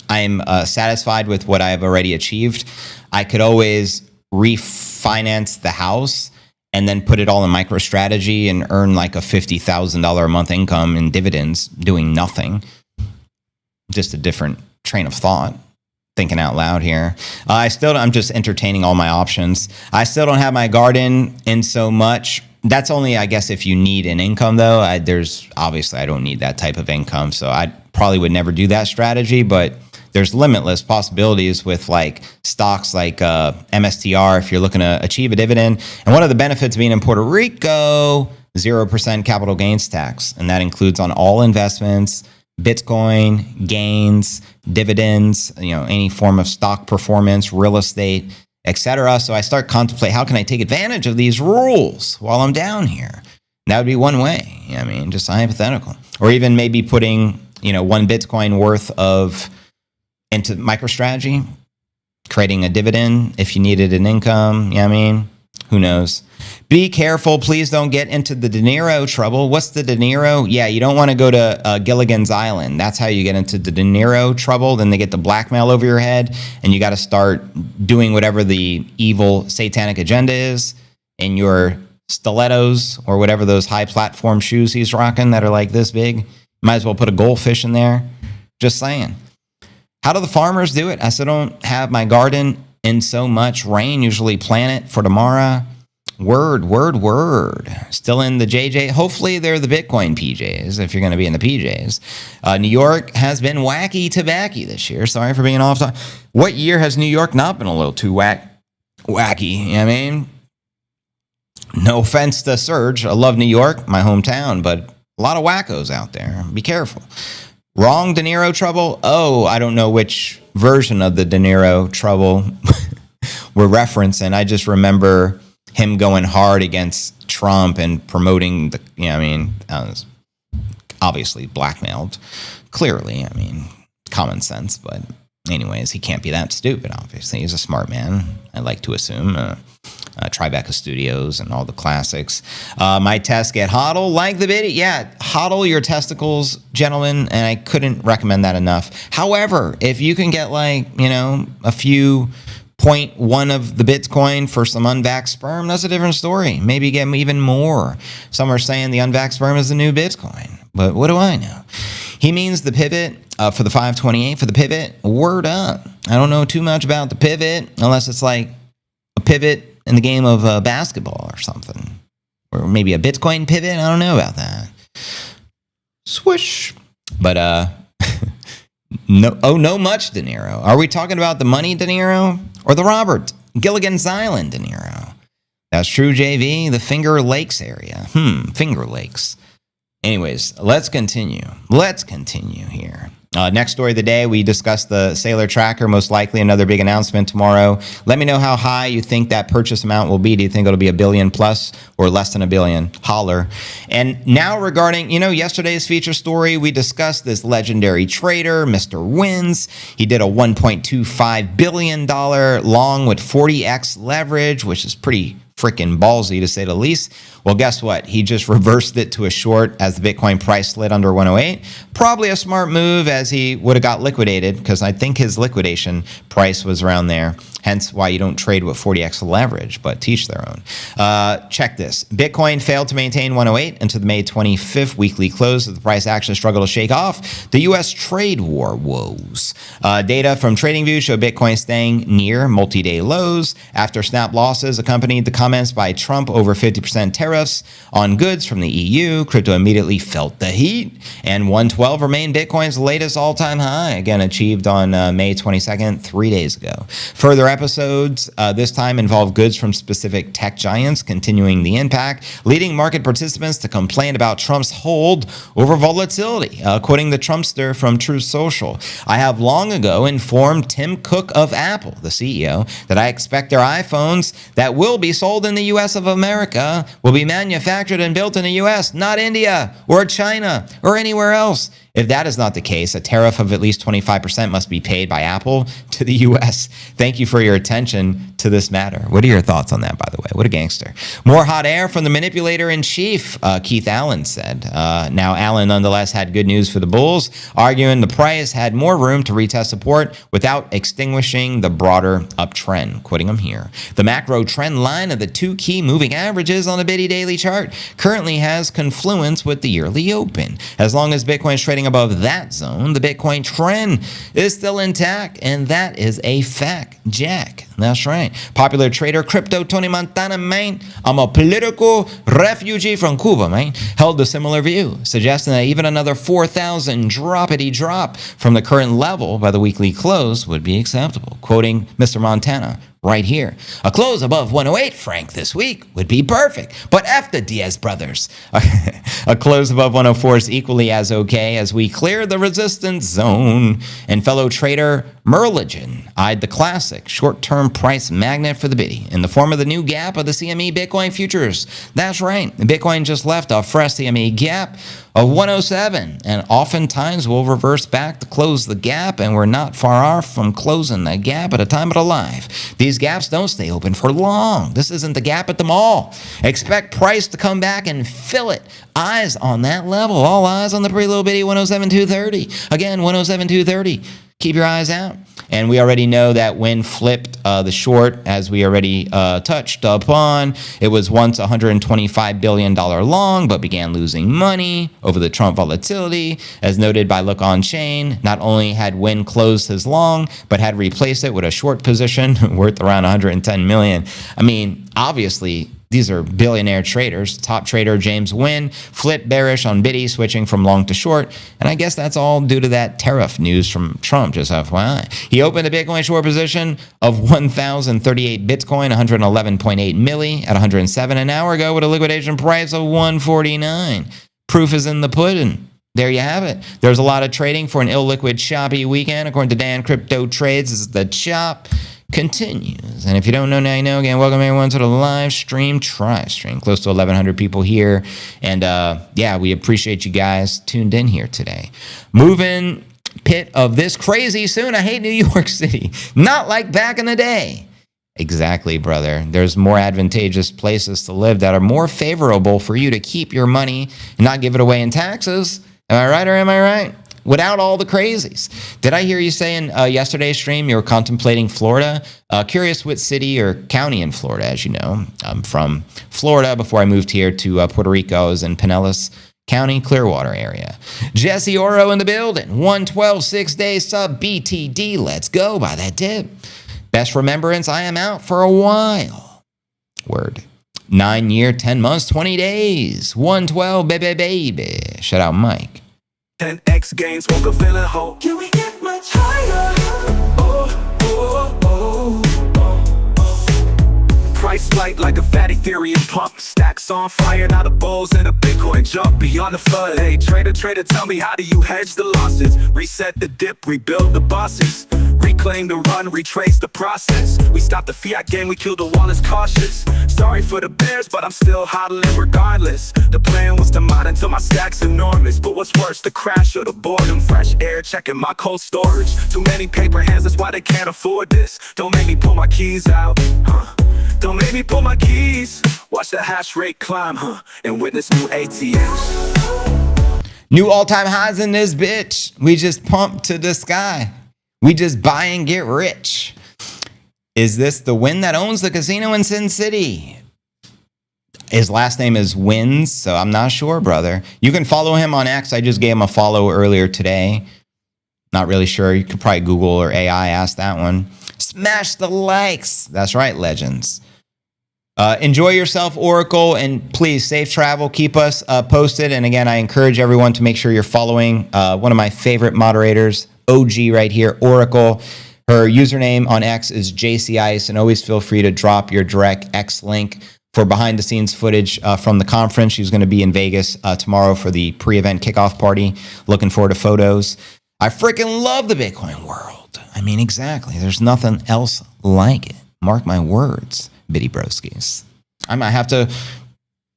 Speaker 1: I'm satisfied with what I've already achieved. I could always refinance the house and then put it all in MicroStrategy and earn like a $50,000 a month income in dividends doing nothing. Just a different train of thought. Thinking out loud here. I'm just entertaining all my options. I still don't have my garden in so much. That's only, I guess, if you need an income, though. Obviously, I don't need that type of income, so I probably would never do that strategy, but there's limitless possibilities with like stocks like MSTR if you're looking to achieve a dividend. And one of the benefits of being in Puerto Rico, 0% capital gains tax, and that includes on all investments, Bitcoin, gains, dividends, any form of stock performance, real estate, etc. So I start contemplating, how can I take advantage of these rules while I'm down here? And that would be one way. I mean, just hypothetical. Or even maybe putting, 1 Bitcoin worth into MicroStrategy, creating a dividend if you needed an income. You know what I mean? Who knows? Be careful. Please don't get into the De Niro trouble. What's the De Niro? Yeah, you don't want to go to Gilligan's Island. That's how you get into the De Niro trouble. Then they get the blackmail over your head, and you got to start doing whatever the evil satanic agenda is in your stilettos or whatever those high platform shoes he's rocking that are like this big. Might as well put a goldfish in there. Just saying. How do the farmers do it? I still don't have my garden in so much rain. Usually plant it for tomorrow. Word. Still in the JJ. Hopefully they're the Bitcoin PJs if you're going to be in the PJs. New York has been wacky tobacco this year. Sorry for being off time. What year has New York not been a little too wacky? You know what I mean? No offense to Serge. I love New York, my hometown, but a lot of wackos out there. Be careful. Wrong De Niro trouble? Oh, I don't know which version of the De Niro trouble we're referencing. I just remember him going hard against Trump and promoting the, was obviously blackmailed. Clearly, common sense, but anyways, he can't be that stupid, obviously. He's a smart man, I like to assume. Tribeca Studios and all the classics. My test, get hodl, like the video. Yeah, hodl your testicles, gentlemen, and I couldn't recommend that enough. However, if you can get a few 0.1 of the Bitcoin for some unvaxxed sperm, that's a different story. Maybe get even more. Some are saying the unvaxxed sperm is the new Bitcoin, but what do I know? He means the pivot for the 528 for the pivot. Word up. I don't know too much about the pivot unless it's like a pivot in the game of basketball or something, or maybe a Bitcoin pivot. I don't know about that. Swoosh. But no much De Niro. Are we talking about the money De Niro or the Robert Gilligan's Island De Niro? That's true, JV. The Finger Lakes area. Finger Lakes. Anyways, let's continue. Let's continue here. Next story of the day, we discussed the Sailor Tracker, most likely another big announcement tomorrow. Let me know how high you think that purchase amount will be. Do you think it'll be $1 billion plus or less than $1 billion? Holler. And now regarding, yesterday's feature story, we discussed this legendary trader, Mr. Wins. He did a $1.25 billion long with 40x leverage, which is pretty freaking ballsy to say the least. Well, guess what? He just reversed it to a short as the Bitcoin price slid under 108. Probably a smart move as he would have got liquidated because I think his liquidation price was around there. Hence why you don't trade with 40x leverage, but teach their own. Check this. Bitcoin failed to maintain 108 until the May 25th weekly close. The price actually struggled to shake off the U.S. trade war woes. Data from TradingView show Bitcoin staying near multi-day lows after snap losses accompanied the comments by Trump over 50% tariffs on goods from the EU. Crypto immediately felt the heat, and 112 remained Bitcoin's latest all-time high, again achieved on May 22nd, 3 days ago. Further episodes this time involve goods from specific tech giants, continuing the impact, leading market participants to complain about Trump's hold over volatility. Quoting the Trumpster from Truth Social, I have long ago informed Tim Cook of Apple, the CEO, that I expect their iPhones that will be sold in the U.S. of America will be manufactured and built in the U.S., not India or China or anywhere else. If that is not the case, a tariff of at least 25% must be paid by Apple to the U.S. Thank you for your attention to this matter. What are your thoughts on that, by the way? What a gangster. More hot air from the manipulator-in-chief, Keith Allen said. Now, Allen nonetheless had good news for the bulls, arguing the price had more room to retest support without extinguishing the broader uptrend. Quoting him here. The macro trend line of the two key moving averages on the Bitty daily chart currently has confluence with the yearly open. As long as Bitcoin is trading above that zone, the Bitcoin trend is still intact, and that is a fact, Jack. That's right. Popular trader Crypto Tony Montana, man, I'm a political refugee from Cuba, man, held a similar view, suggesting that even another 4,000 droppity drop from the current level by the weekly close would be acceptable. Quoting Mr. Montana right here. A close above 108, Frank, this week would be perfect. But F the Diaz brothers. A close above 104 is equally as okay as we clear the resistance zone. And fellow trader Merligen eyed the classic short-term price magnet for the Bitty in the form of the new gap of the CME Bitcoin futures. That's right. Bitcoin just left a fresh CME gap of 107, and oftentimes we'll reverse back to close the gap, and we're not far off from closing the gap at a time of the life. These gaps don't stay open for long. This isn't the gap at the mall. Expect price to come back and fill it. Eyes on that level. All eyes on the pretty little bitty 107.230. Again, 107.230. Keep your eyes out. And we already know that when flipped the short, as we already touched upon, it was once $125 billion long, but began losing money over the Trump volatility. As noted by Look On Chain, not only had Win closed his long, but had replaced it with a short position worth around $110 million. I mean, obviously, These are billionaire traders. Top trader James Nguyen flipped bearish on Biddy, switching from long to short. And I guess that's all due to that tariff news from Trump, just FYI. He opened a Bitcoin short position of 1,038 Bitcoin, 111.8 milli at 107 an hour ago with a liquidation price of 149. Proof is in the pudding. There you have it. There's a lot of trading for an illiquid choppy weekend. According to Dan Crypto Trades, this is the chop continues. And if you don't know, now you know. Again, welcome everyone to the live stream, tri-stream. Close to 1,100 people here. And yeah, we appreciate you guys tuned in here today. Moving pit of this crazy soon. I hate New York City. Not like back in the day. Exactly, brother. There's more advantageous places to live that are more favorable for you to keep your money and not give it away in taxes. Am I right or am I right? Without all the crazies. Did I hear you say in yesterday's stream you were contemplating Florida? Curious what city or county in Florida, as you know. I'm from Florida. Before I moved here to Puerto Rico, I was in Pinellas County, Clearwater area. Jesse Oro in the building. 112, 6 days sub BTD. Let's go by that tip. Best remembrance, I am out for a while. Word. 9 year, 10 months, 20 days. 112, baby. Shout out Mike.
Speaker 6: 10x gains, woke up feeling whole.
Speaker 5: Can we get much higher?
Speaker 6: Price spike like a fat Ethereum pump. Stacks on fire, now the bulls and a Bitcoin jump beyond the flood. Hey, trader, tell me, how do you hedge the losses? Reset the dip, rebuild the bosses. Reclaim the run, retrace the process. We stopped the fiat game, we killed the Wallace cautious. Sorry for the bears, but I'm still hodling regardless. The plan was to mine until my stack's enormous. But what's worse, the crash or the boredom? Fresh air, checking my cold storage. Too many paper hands, that's why they can't afford this. Don't make me pull my keys out, Don't make me pull my keys. Watch the hash rate climb, and witness new ATMs.
Speaker 1: New all-time highs in this bitch. We just pump to the sky. We just buy and get rich. Is this the Win that owns the casino in Sin City? His last name is Wins, so I'm not sure, brother. You can follow him on X. I just gave him a follow earlier today. Not really sure. You could probably Google or AI ask that one. Smash the likes. That's right, legends. Enjoy yourself, Oracle, and please, safe travel. Keep us posted. And again, I encourage everyone to make sure you're following one of my favorite moderators, OG right here, Oracle. Her username on X is JCIce, and always feel free to drop your direct X link for behind-the-scenes footage from the conference. She's going to be in Vegas tomorrow for the pre-event kickoff party. Looking forward to photos. I freaking love the Bitcoin world. I mean, exactly. There's nothing else like it. Mark my words, Biddy Broskis. I might have to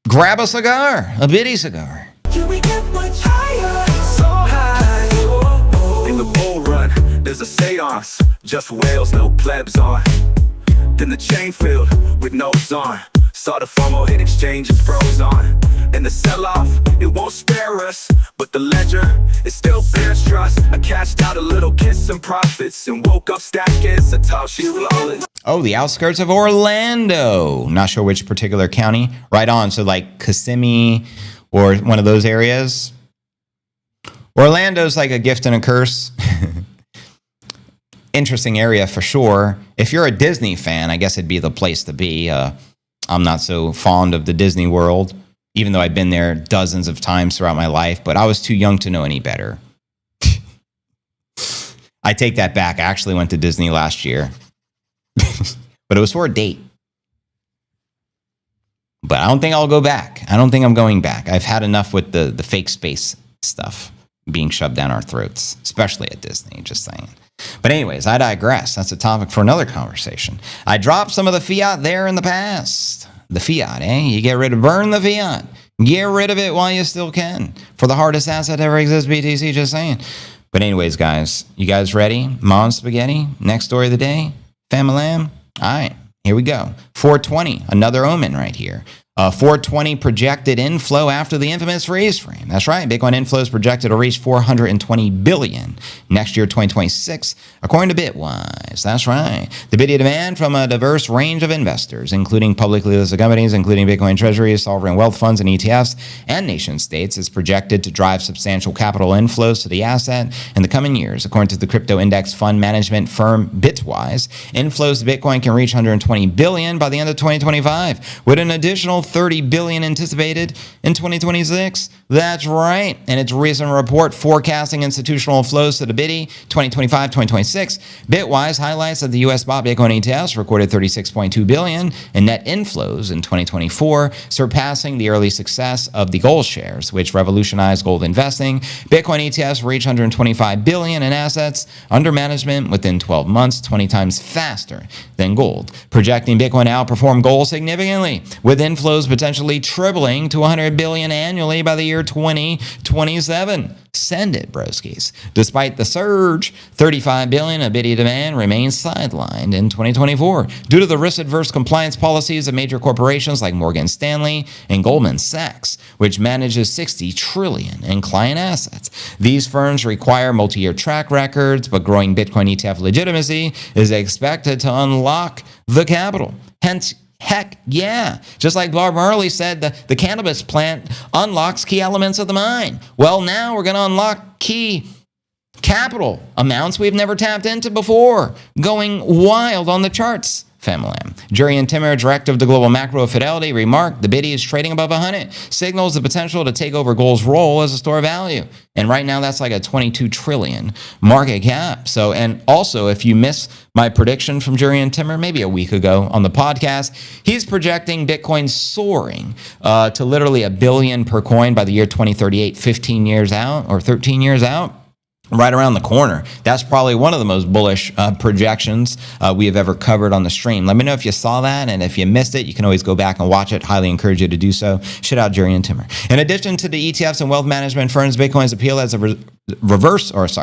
Speaker 1: grab a cigar, a Biddy cigar.
Speaker 5: Can we get much higher?
Speaker 6: So high, in the bull run, there's a seance. Just whales, no plebs on. Then the chain filled with notes on. Saw the FOMO hit exchange and froze on. And the sell-off, it won't spare us. But the ledger, it still bears trust. I cashed out a little, kiss some profits, and woke up stacking Satoshi flawless.
Speaker 1: Oh, the outskirts of Orlando. Not sure which particular county. Right on, so like Kissimmee or one of those areas. Orlando's like a gift and a curse. Interesting area for sure. If you're a Disney fan, I guess it'd be the place to be. I'm not so fond of the Disney World, even though I've been there dozens of times throughout my life, but I was too young to know any better. I take that back. I actually went to Disney last year, but it was for a date. But I don't think I'll go back. I don't think I'm going back. I've had enough with the fake space stuff being shoved down our throats, especially at Disney, just saying. But anyways, I digress. That's a topic for another conversation. I dropped some of the fiat there in the past. The fiat, You get rid of, burn the fiat. Get rid of it while you still can. For the hardest asset that ever exists, BTC, just saying. But anyways, guys, you guys ready? Mon Spaghetti, next story of the day. Famalam. All right, here we go. 420, another omen right here. 420 projected inflow after the infamous freeze frame. That's right. Bitcoin inflows projected to reach 420 billion next year, 2026, according to Bitwise. That's right. The Bitty demand from a diverse range of investors, including publicly listed companies, including Bitcoin treasuries, sovereign wealth funds, and ETFs, and nation states, is projected to drive substantial capital inflows to the asset in the coming years. According to the crypto index fund management firm Bitwise, inflows to Bitcoin can reach 120 billion by the end of 2025, with an additional 30 billion anticipated in 2026. That's right. In its recent report forecasting institutional flows to the Bitty 2025-2026, Bitwise highlights that the U.S. spot Bitcoin ETFs recorded 36.2 billion in net inflows in 2024, surpassing the early success of the gold shares, which revolutionized gold investing. Bitcoin ETFs reached 125 billion in assets under management within 12 months, 20 times faster than gold, projecting Bitcoin to outperform gold significantly, with inflows potentially tripling to 100 billion annually by the year 2027. Send it, broskies. Despite the surge, 35 billion of Bitty demand remains sidelined in 2024 due to the risk-adverse compliance policies of major corporations like Morgan Stanley and Goldman Sachs, which manages 60 trillion in client assets. These firms require multi-year track records, but growing Bitcoin ETF legitimacy is expected to unlock the capital. Hence, heck yeah. Just like Bob Marley said, the cannabis plant unlocks key elements of the mine. Well, now we're going to unlock key capital amounts we've never tapped into before. Going wild on the charts. Family. Jurian Timmer, director of the Global Macro Fidelity, remarked, the Bitty is trading above 100, signals the potential to take over gold's role as a store of value. And right now, that's like a 22 trillion market cap. So, and also, if you miss my prediction from Jurian Timmer, maybe a week ago on the podcast, he's projecting Bitcoin soaring to literally $1 billion per coin by the year 2038, 15 years out or 13 years out. Right around the corner. That's probably one of the most bullish projections we have ever covered on the stream. Let me know if you saw that, and if you missed it, you can always go back and watch it. Highly encourage you to do so. Shout out Jurian Timmer. In addition to the ETFs and wealth management firms, Bitcoin's appeal as a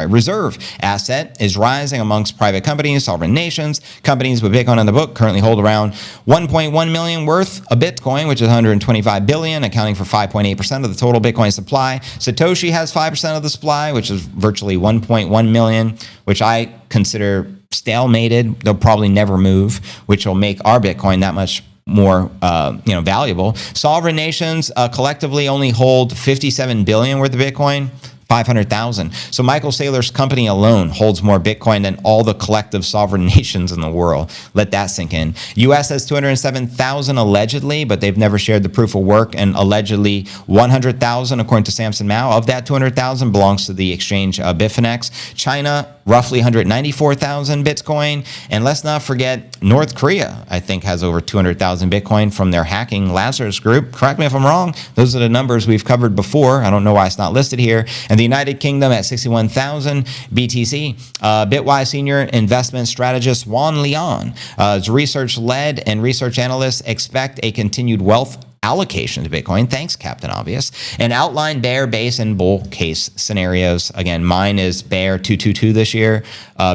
Speaker 1: reserve asset is rising amongst private companies, sovereign nations. Companies with Bitcoin on the book currently hold around 1.1 million worth of Bitcoin, which is 125 billion, accounting for 5.8% of the total Bitcoin supply. Satoshi has 5% of the supply, which is virtually 1.1 million, which I consider stalemated. They'll probably never move, which will make our Bitcoin that much more valuable. Sovereign nations collectively only hold 57 billion worth of Bitcoin. 500,000. So Michael Saylor's company alone holds more Bitcoin than all the collective sovereign nations in the world. Let that sink in. U.S. has 207,000 allegedly, but they've never shared the proof of work, and allegedly 100,000, according to Samson Mao, of that 200,000 belongs to the exchange Bitfinex. China, roughly 194,000 Bitcoin. And let's not forget North Korea, I think, has over 200,000 Bitcoin from their hacking Lazarus group. Correct me if I'm wrong. Those are the numbers we've covered before. I don't know why it's not listed here. And the United Kingdom at 61,000 BTC. Bitwise senior investment strategist Juan Leon, research-led and research analysts expect a continued wealth allocation to Bitcoin. Thanks, Captain Obvious. And outline bear, base, and bull case scenarios. Again, mine is bear 222 this year.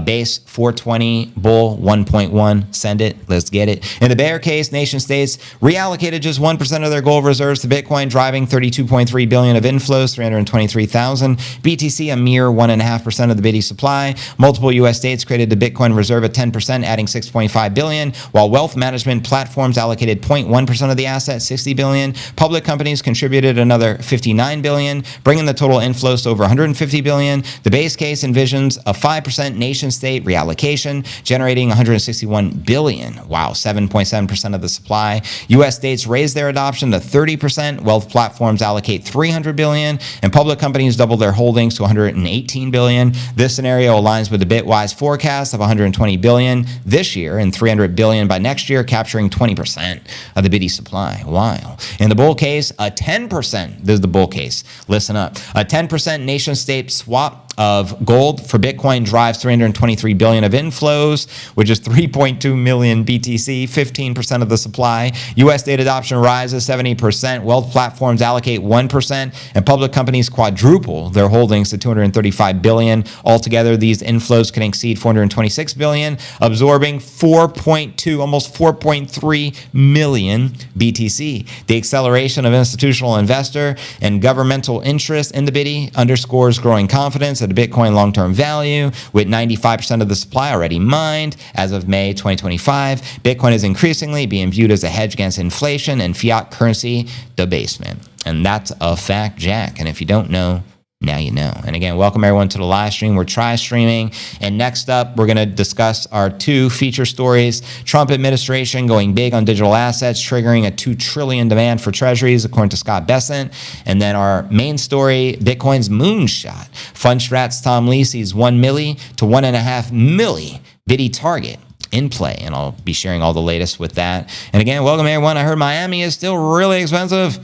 Speaker 1: Base 420, bull 1.1. Send it. Let's get it. In the bear case, nation states reallocated just 1% of their gold reserves to Bitcoin, driving 32.3 billion of inflows, 323,000 BTC, a mere 1.5% of the Bitty supply. Multiple U.S. states created the Bitcoin reserve at 10%, adding 6.5 billion, while wealth management platforms allocated 0.1% of the asset, 60 billion. Public companies contributed another 59 billion, bringing the total inflows to over 150 billion. The base case envisions a 5% nation-state reallocation, generating 161 billion. Wow, 7.7% of the supply. U.S. states raised their adoption to 30%. Wealth platforms allocate 300 billion, and public companies double their holdings to 118 billion. This scenario aligns with the Bitwise forecast of 120 billion this year and 300 billion by next year, capturing 20% of the Bitty supply. Wow. In the bull case, a 10%, this is the bull case, listen up, a 10% nation-state swap of gold for Bitcoin drives 323 billion of inflows, which is 3.2 million BTC, 15% of the supply. US state adoption rises 70%. Wealth platforms allocate 1%, and public companies quadruple their holdings to 235 billion. Altogether, these inflows can exceed 426 billion, absorbing 4.2, almost 4.3 million BTC. The acceleration of institutional investor and governmental interest in the Bitty underscores growing confidence of the Bitcoin long-term value, with 95% of the supply already mined as of May 2025. Bitcoin is increasingly being viewed as a hedge against inflation and fiat currency debasement. And that's a fact, Jack. And if you don't know, now you know. And again, welcome everyone to the live stream. We're streaming. And next up, we're going to discuss our two feature stories. Trump administration going big on digital assets, triggering a $2 trillion demand for treasuries, according to Scott Bessent. And then our main story, Bitcoin's MoonShot. Fundstrat's Tom Lee sees 1 milli to 1.5 milli Bitty target in play. And I'll be sharing all the latest with that. And again, welcome everyone. I heard Miami is still really expensive.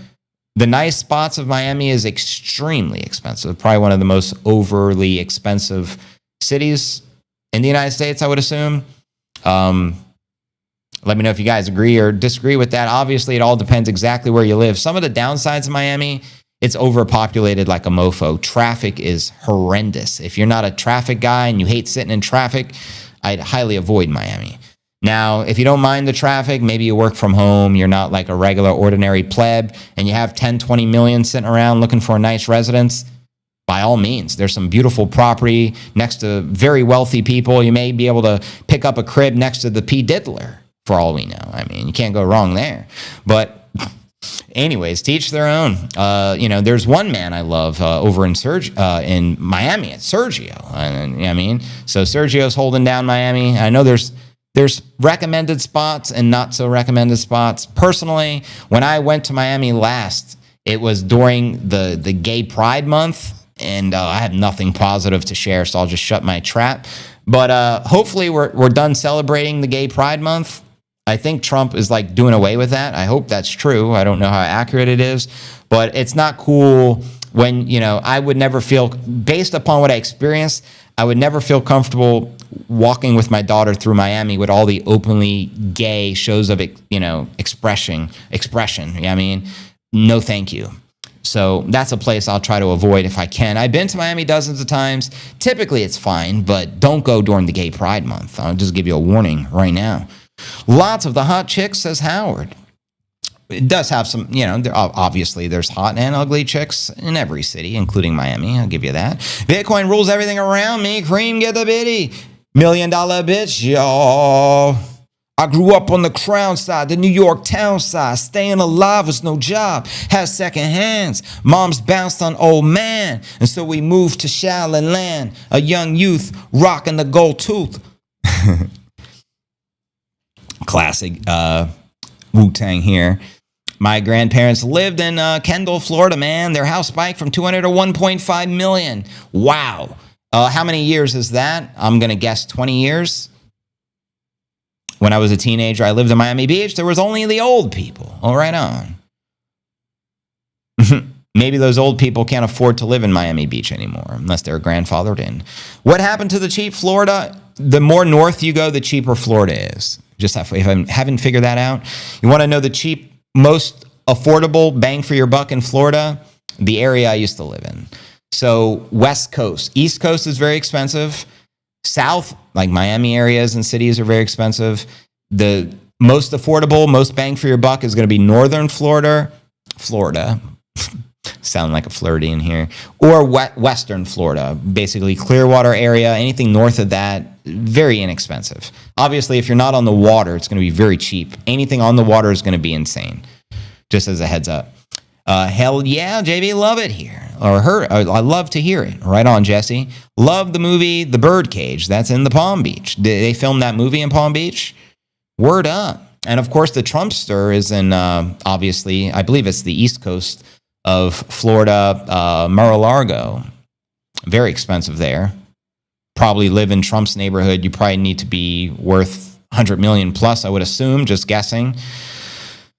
Speaker 1: The nice spots of Miami is extremely expensive. Probably one of the most overly expensive cities in the United States, I would assume. Let me know if you guys agree or disagree with that. Obviously, it all depends exactly where you live. Some of the downsides of Miami, it's overpopulated like a mofo. Traffic is horrendous. If you're not a traffic guy and you hate sitting in traffic, I'd highly avoid Miami. Now, if you don't mind the traffic, maybe you work from home, you're not like a regular ordinary pleb, and you have 10, 20 million sitting around looking for a nice residence, by all means, there's some beautiful property next to very wealthy people. You may be able to pick up a crib next to the P. Diddler, for all we know. I mean, you can't go wrong there. But anyways, teach their own. There's one man I love over in Miami. It's Sergio. I mean, so Sergio's holding down Miami. I know there's recommended spots and not so recommended spots. Personally, when I went to Miami last, it was during the Gay Pride Month, and I have nothing positive to share, so I'll just shut my trap. But hopefully we're done celebrating the Gay Pride Month. I think Trump is like doing away with that. I hope that's true. I don't know how accurate it is, but it's not cool when, I would never feel, based upon what I experienced, I would never feel comfortable walking with my daughter through Miami with all the openly gay shows of, expression. I mean, no, thank you. So that's a place I'll try to avoid if I can. I've been to Miami dozens of times. Typically it's fine, but don't go during the Gay Pride Month. I'll just give you a warning right now. Lots of the hot chicks, says Howard. It does have some, obviously there's hot and ugly chicks in every city, including Miami. I'll give you that. Bitcoin rules everything around me. Cream, get the bitty. $1 million bitch, y'all. I grew up on the Crown side, the New York town side. Staying alive was no job. Had second hands. Moms bounced on old man. And so we moved to Shaolin land. A young youth rocking the gold tooth. Classic Wu-Tang here. My grandparents lived in Kendall, Florida, man. Their house spiked from 200 to 1.5 million. Wow. How many years is that? I'm going to guess 20 years. When I was a teenager, I lived in Miami Beach. There was only the old people. Oh, right on. Maybe those old people can't afford to live in Miami Beach anymore unless they're grandfathered in. What happened to the cheap Florida? The more north you go, the cheaper Florida is. Just if I haven't figured that out. You want to know the cheap, most affordable bang for your buck in Florida? The area I used to live in. So West Coast. East Coast is very expensive. South, like Miami areas and cities, are very expensive. The most affordable, most bang for your buck is going to be northern Florida. Sound like a Floridian here. Or western Florida, basically Clearwater area, anything north of that, very inexpensive. Obviously, if you're not on the water, it's going to be very cheap. Anything on the water is going to be insane, just as a heads up. Hell yeah, JB, love it here. I love to hear it. Right on, Jesse. Love the movie The Birdcage. That's in the Palm Beach. They filmed that movie in Palm Beach? Word up. And of course, the Trumpster is in, obviously, I believe it's the East Coast of Florida, Mar-a-Lago. Very expensive there. Probably live in Trump's neighborhood. You probably need to be worth 100 million plus, I would assume, just guessing.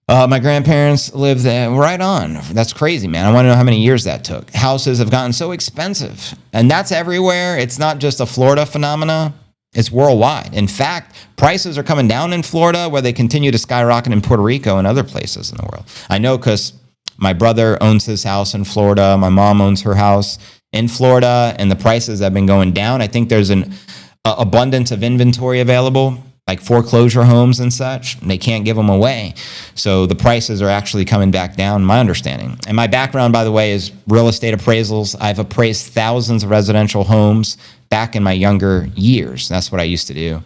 Speaker 1: My grandparents lived there. Right on. That's crazy, man. I want to know how many years that took. Houses have gotten so expensive, and that's everywhere. It's not just a Florida phenomena. It's worldwide. In fact, prices are coming down in Florida where they continue to skyrocket in Puerto Rico and other places in the world. I know because my brother owns his house in Florida. My mom owns her house in Florida, and the prices have been going down. I think there's an abundance of inventory available, like foreclosure homes and such. They can't give them away. So the prices are actually coming back down, my understanding. And my background, by the way, is real estate appraisals. I've appraised thousands of residential homes back in my younger years. That's what I used to do.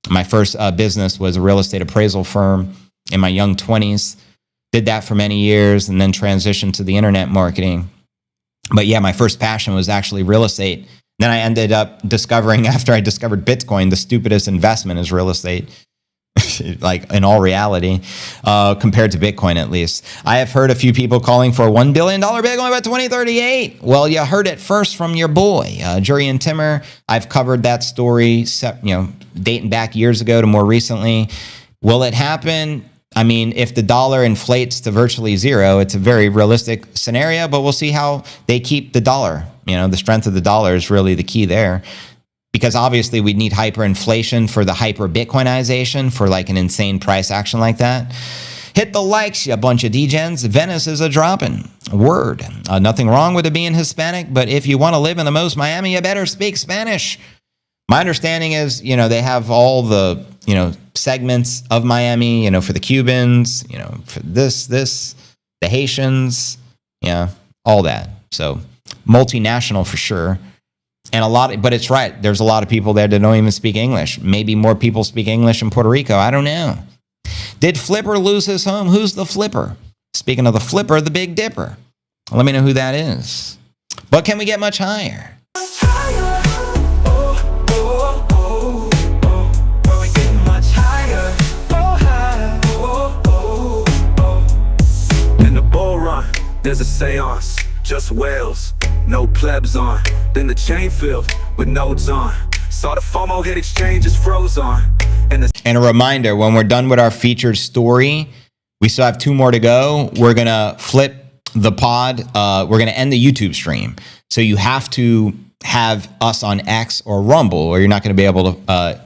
Speaker 1: My first business was a real estate appraisal firm in my young 20s. Did that for many years and then transitioned to the internet marketing. But yeah, my first passion was actually real estate. Then I ended up discovering, after I discovered Bitcoin, the stupidest investment is real estate, like in all reality, compared to Bitcoin at least. I have heard a few people calling for a $1 billion Bitcoin by 2038. Well, you heard it first from your boy, Jurrien Timmer. I've covered that story, dating back years ago to more recently. Will it happen? I mean, if the dollar inflates to virtually zero, it's a very realistic scenario, but we'll see how they keep the dollar. The strength of the dollar is really the key there, because obviously we need hyperinflation for the hyper Bitcoinization for like an insane price action like that. Hit the likes, you bunch of degens. Venice is a dropping. Word. Nothing wrong with it being Hispanic, but if you want to live in the most Miami, you better speak Spanish. My understanding is, they have all the, segments of Miami, for the Cubans, for this, the Haitians, all that. So multinational for sure. And but it's right. There's a lot of people there that don't even speak English. Maybe more people speak English in Puerto Rico. I don't know. Did Flipper lose his home? Who's the Flipper? Speaking of the Flipper, the Big Dipper. Let me know who that is. But can we get much higher?
Speaker 6: There's a seance, just whales, no plebs on. Then the chain filled with nodes on. Saw the FOMO hit exchanges froze on. And
Speaker 1: a reminder, when we're done with our featured story, we still have 2 more to go. We're going to flip the pod. We're going to end the YouTube stream. So you have to have us on X or Rumble, or you're not going to be able to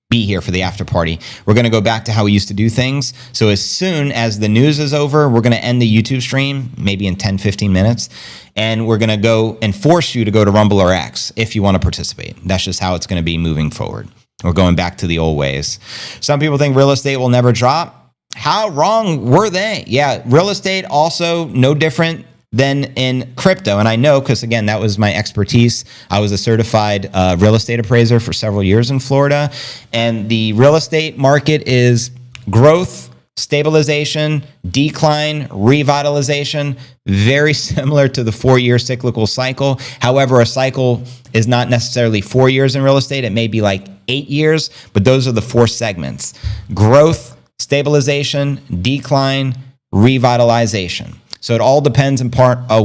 Speaker 1: be here for the after party. We're going to go back to how we used to do things. So as soon as the news is over, we're going to end the YouTube stream, maybe in 10, 15 minutes. And we're going to go and force you to go to Rumble or X if you want to participate. That's just how it's going to be moving forward. We're going back to the old ways. Some people think real estate will never drop. How wrong were they? Yeah, real estate also no different than in crypto. And I know because, again, that was my expertise. I was a certified real estate appraiser for several years in Florida. And the real estate market is growth, stabilization, decline, revitalization, very similar to the 4-year cyclical cycle. However, a cycle is not necessarily 4 years in real estate. It may be like 8 years, but those are the 4 segments: growth, stabilization, decline, revitalization. So it all depends on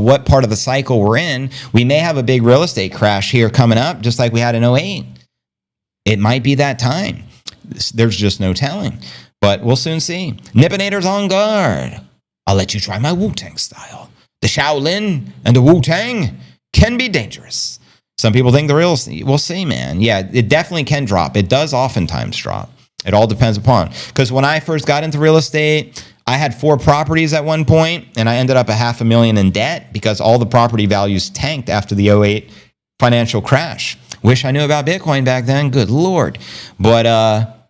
Speaker 1: what part of the cycle we're in. We may have a big real estate crash here coming up, just like we had in 2008. It might be that time. There's just no telling. But we'll soon see. Nippinator's on guard. I'll let you try my Wu-Tang style. The Shaolin and the Wu-Tang can be dangerous. Some people think the real estate, we'll see, man. Yeah, it definitely can drop. It does oftentimes drop. It all depends upon. Because when I first got into real estate, I had 4 properties at one point, and I ended up $500,000 in debt because all the property values tanked after the 2008 financial crash. Wish I knew about Bitcoin back then. Good Lord. But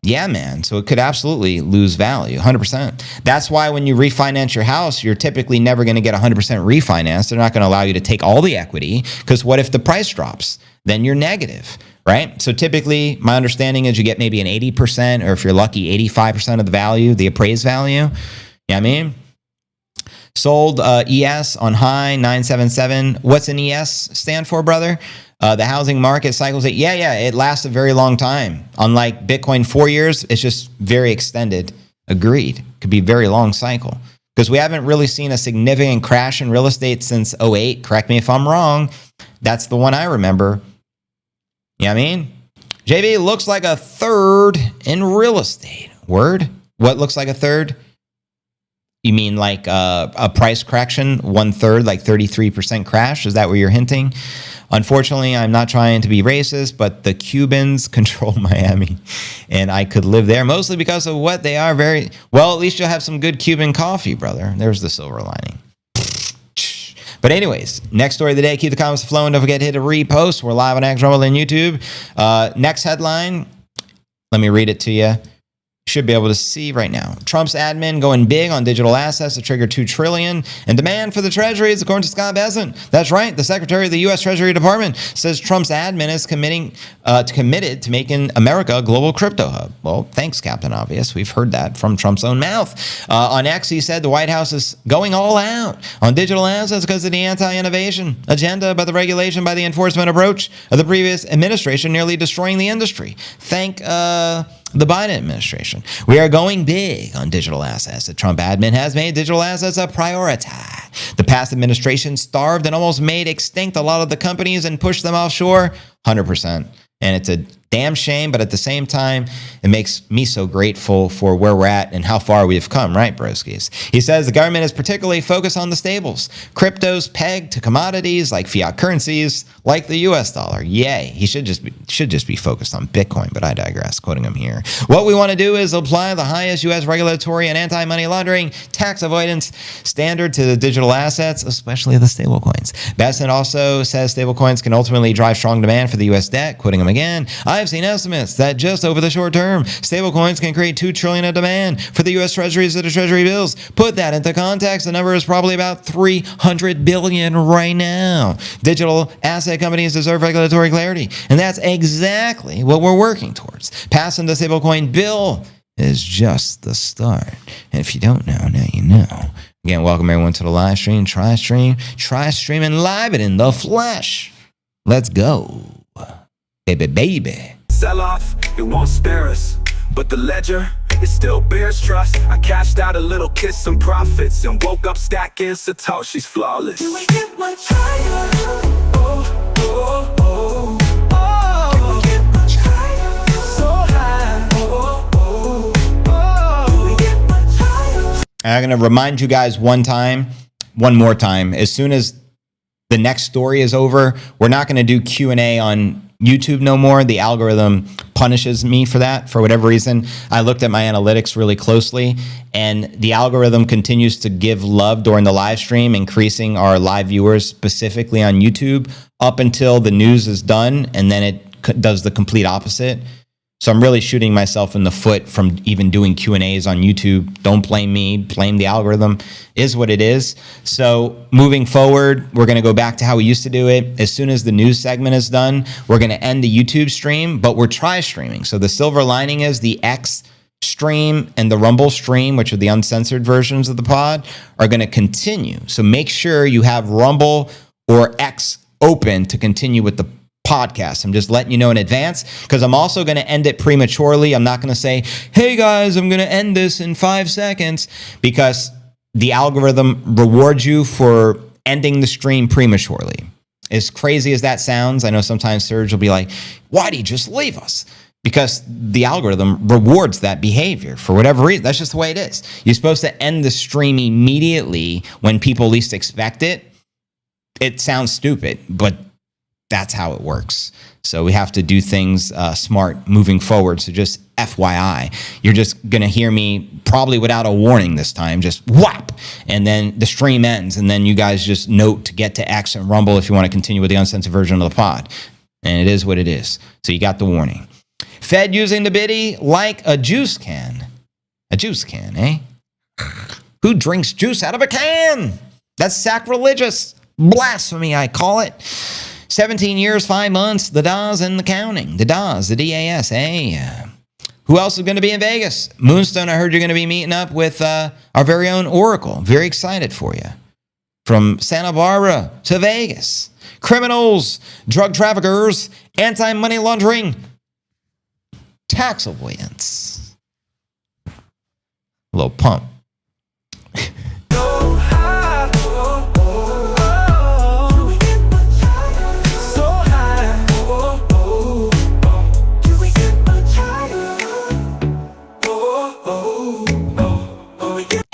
Speaker 1: yeah, man. So it could absolutely lose value, 100%. That's why when you refinance your house, you're typically never going to get 100% refinanced. They're not going to allow you to take all the equity because what if the price drops? Then you're negative, right? So typically, my understanding is you get maybe an 80%, or if you're lucky, 85% of the value, the appraised value. You know what I mean? Sold ES on high, 977. What's an ES stand for, brother? The housing market cycles. Yeah, it lasts a very long time. Unlike Bitcoin, 4 years, it's just very extended. Agreed. Could be a very long cycle. Because we haven't really seen a significant crash in real estate since 2008. Correct me if I'm wrong. That's the one I remember. You know what I mean? JB looks like a third in real estate. Word? What looks like a third? You mean like a price correction, 1/3, like 33% crash? Is that what you're hinting? Unfortunately, I'm not trying to be racist, but the Cubans control Miami, and I could live there mostly because of what they are very well. At least you'll have some good Cuban coffee, brother. There's the silver lining. But anyways, next story of the day. Keep the comments flowing. Don't forget to hit a repost. We're live on X Rumble and YouTube. Next headline. Let me read it to you. Should be able to see right now. Trump's admin going big on digital assets to trigger $2 trillion in demand for the treasuries, according to Scott Bessent. That's right. The Secretary of the U.S. Treasury Department says Trump's admin is committed to making America a global crypto hub. Well, thanks, Captain Obvious. We've heard that from Trump's own mouth. On X, he said the White House is going all out on digital assets because of the anti-innovation agenda, but the regulation by the enforcement approach of the previous administration nearly destroying the industry. Thank the Biden administration. We are going big on digital assets. The Trump admin has made digital assets a priority. The past administration starved and almost made extinct a lot of the companies and pushed them offshore. 100%. And it's a damn shame, but at the same time, it makes me so grateful for where we're at and how far we've come, right, broskies? He says the government is particularly focused on the stables. Cryptos pegged to commodities like fiat currencies, like the US dollar. Yay. He should just be focused on Bitcoin, but I digress, quoting him here. What we want to do is apply the highest US regulatory and anti-money laundering tax avoidance standard to the digital assets, especially the stablecoins. Bessent also says stablecoins can ultimately drive strong demand for the US debt, quoting him again. I've seen estimates that just over the short term, stablecoins can create $2 trillion of demand for the U.S. Treasuries or the Treasury bills. Put that into context, the number is probably about $300 billion right now. Digital asset companies deserve regulatory clarity, and that's exactly what we're working towards. Passing the stablecoin bill is just the start. And if you don't know, now you know. Again, welcome everyone to the live stream. Try streaming live and in the flesh. Let's go. Baby.
Speaker 6: Sell off, it won't spare us, but the ledger, it still bears trust. I cashed out a little, kissed some profits, and woke up stacking Satoshi's flawless.
Speaker 5: Do we get much higher? Oh, oh, oh. Do we get much higher? So high. Oh, oh, oh. Do we get much higher?
Speaker 1: I'm going to remind you guys one more time. As soon as the next story is over, we're not going to do Q&A on YouTube no more. The algorithm punishes me for that for whatever reason. I looked at my analytics really closely, and the algorithm continues to give love during the live stream, increasing our live viewers specifically on YouTube up until the news is done, and then it does the complete opposite. So I'm really shooting myself in the foot from even doing Q&As on YouTube. Don't blame me, blame the algorithm. Is what it is. So moving forward, we're going to go back to how we used to do it. As soon as the news segment is done, we're going to end the YouTube stream, but we're streaming. So the silver lining is the X stream and the Rumble stream, which are the uncensored versions of the pod, are going to continue. So make sure you have Rumble or X open to continue with the podcast. I'm just letting you know in advance because I'm also going to end it prematurely. I'm not going to say, hey guys, I'm going to end this in 5 seconds, because the algorithm rewards you for ending the stream prematurely. As crazy as that sounds, I know sometimes Serge will be like, why'd he just leave us? Because the algorithm rewards that behavior for whatever reason. That's just the way it is. You're supposed to end the stream immediately when people least expect it. It sounds stupid, but that's how it works. So we have to do things smart moving forward. So just FYI, you're just going to hear me probably without a warning this time, just whap, and then the stream ends. And then you guys just note to get to X and Rumble if you want to continue with the uncensored version of the pod. And it is what it is. So you got the warning. Fed using the biddy like a juice can. A juice can, eh? Who drinks juice out of a can? That's sacrilegious. Blasphemy, I call it. 17 years, 5 months, the DAS and the counting. The DAS, the DAS, hey. Who else is going to be in Vegas? Moonstone, I heard you're going to be meeting up with our very own Oracle. Very excited for you. From Santa Barbara to Vegas. Criminals, drug traffickers, anti-money laundering, tax avoidance. A little pump.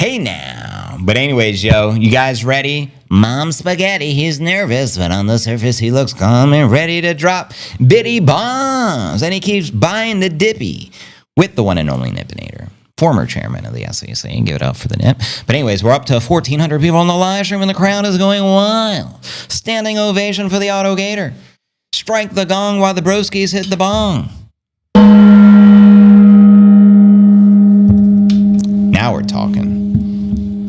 Speaker 1: Hey now, But anyways, yo, you guys ready? Mom Spaghetti, he's nervous, but on the surface he looks calm and ready to drop bitty bombs. And he keeps buying the dippy with the one and only Nipinator, former chairman of the SEC. Give it up for the Nip. But anyways, we're up to 1,400 people on the live stream and the crowd is going wild. Standing ovation for the Auto Gator. Strike the gong while the broskies hit the bong. Now we're talking.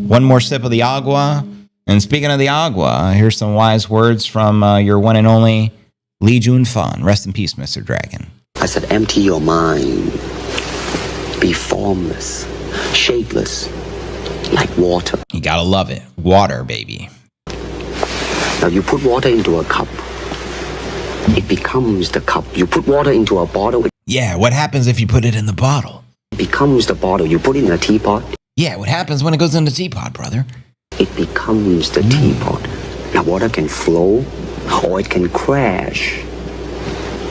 Speaker 1: One more sip of the agua. And speaking of the agua, here's some wise words from your one and only Lee Jun Fan. Rest in peace, Mr. Dragon.
Speaker 7: I said, empty your mind. Be formless, shapeless, like water.
Speaker 1: You gotta love it. Water, baby.
Speaker 7: Now you put water into a cup. It becomes the cup. You put water into a bottle.
Speaker 1: Yeah, what happens if you put it in the bottle?
Speaker 7: It becomes the bottle. You put it in a teapot.
Speaker 1: Yeah, what happens when it goes in the teapot, brother?
Speaker 7: It becomes the teapot. Now water can flow or it can crash.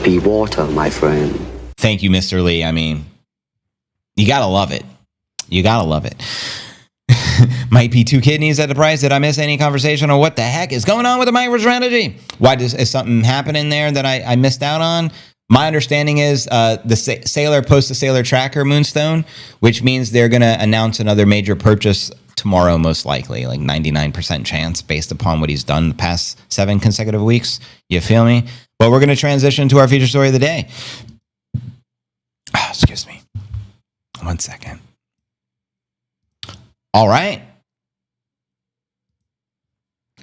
Speaker 7: Be water, my friend.
Speaker 1: Thank you, Mr. Lee. I mean, you gotta love it. You gotta love it. Might be 2 kidneys at the price. Did I miss any conversation on what the heck is going on with the MicroStrategy? Why is something happening there that I missed out on? My understanding is the Sailor post-to-Sailor tracker Moonstone, which means they're going to announce another major purchase tomorrow, most likely, like 99% chance based upon what he's done the past 7 consecutive weeks. You feel me? But we're going to transition to our feature story of the day. Oh, excuse me. 1 second. All right.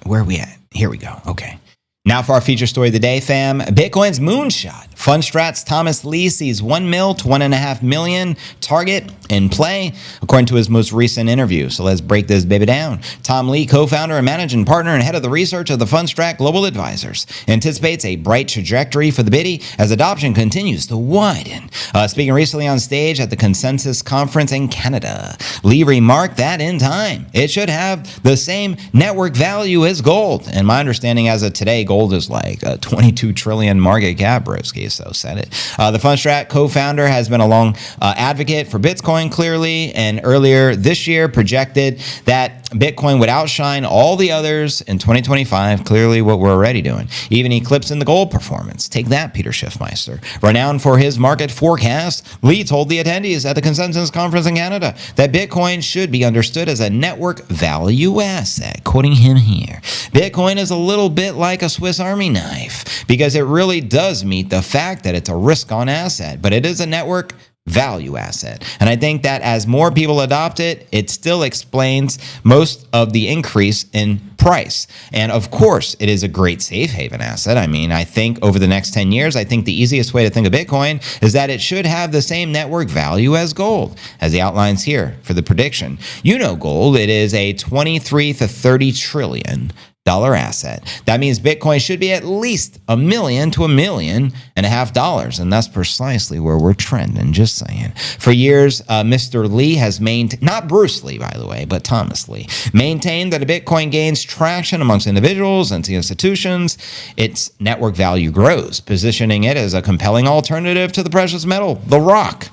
Speaker 1: Where are we at? Here we go. Okay. Now for our feature story of the day, fam. Bitcoin's Moonshot. Fundstrat's Thomas Lee sees 1 mil to 1.5 million target in play, according to his most recent interview. So let's break this baby down. Tom Lee, co-founder and managing partner and head of the research of the Fundstrat Global Advisors, anticipates a bright trajectory for the Bitty as adoption continues to widen. Speaking recently on stage at the Consensus Conference in Canada, Lee remarked that in time, it should have the same network value as gold. And my understanding as of today, gold is like a 22 trillion market cap, broski, so said it. The Fundstrat co-founder has been a long advocate for Bitcoin, clearly, and earlier this year projected that Bitcoin would outshine all the others in 2025, clearly what we're already doing, even eclipsing the gold performance. Take that, Peter Schiffmeister. Renowned for his market forecast, Lee told the attendees at the Consensus Conference in Canada that Bitcoin should be understood as a network value asset. Quoting him here, Bitcoin is a little bit like a Swiss Army knife because it really does meet the fact that it's a risk-on asset, but it is a network value asset. And I think that as more people adopt it, it still explains most of the increase in price. And of course, it is a great safe haven asset. I mean, I think over the next 10 years, I think the easiest way to think of Bitcoin is that it should have the same network value as gold, as he outlines here for the prediction. You know gold, it is a 23 to 30 trillion dollar asset. That means Bitcoin should be at least $1 million to $1.5 million, and that's precisely where we're trending, just saying. For years, Mr. Lee has maintained, not Bruce Lee, by the way, but Thomas Lee, maintained that a Bitcoin gains traction amongst individuals and institutions, its network value grows, positioning it as a compelling alternative to the precious metal, the rock.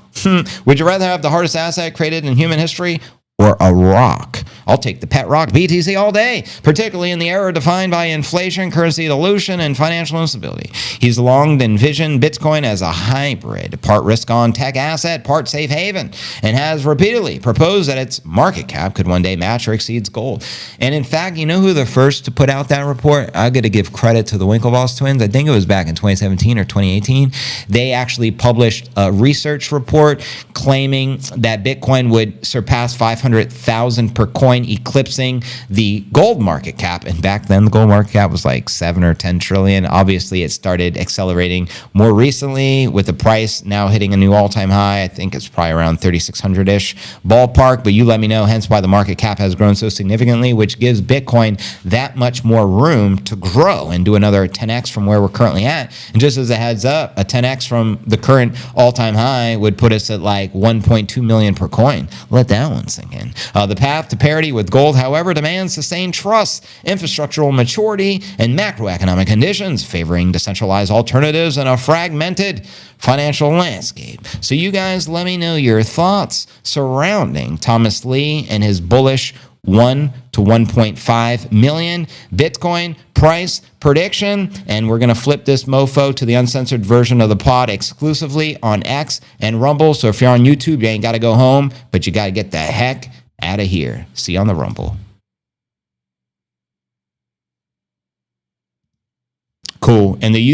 Speaker 1: Would you rather have the hardest asset created in human history or a rock? I'll take the pet rock BTC all day, particularly in the era defined by inflation, currency dilution, and financial instability. He's long envisioned Bitcoin as a hybrid, part risk-on tech asset, part safe haven, and has repeatedly proposed that its market cap could one day match or exceed gold. And in fact, you know who the first to put out that report? I got to give credit to the Winklevoss twins. I think it was back in 2017 or 2018. They actually published a research report claiming that Bitcoin would surpass 500,000 per coin, eclipsing the gold market cap. And back then, the gold market cap was like 7 or 10 trillion. Obviously, it started accelerating more recently with the price now hitting a new all-time high. I think it's probably around 3,600-ish ballpark, but you let me know, hence why the market cap has grown so significantly, which gives Bitcoin that much more room to grow and do another 10x from where we're currently at. And just as a heads up, a 10x from the current all-time high would put us at like 1.2 million per coin. Let that one sink in. The path to parity with gold, however, demands sustained trust, infrastructural maturity, and macroeconomic conditions, favoring decentralized alternatives in a fragmented financial landscape. So you guys let me know your thoughts surrounding Thomas Lee and his bullish 1 to 1.5 million. Bitcoin price prediction, and we're going to flip this mofo to the uncensored version of the pod exclusively on X and Rumble. So if you're on YouTube, you ain't got to go home, but you got to get the heck out of here. See you on the Rumble. Cool. And the YouTube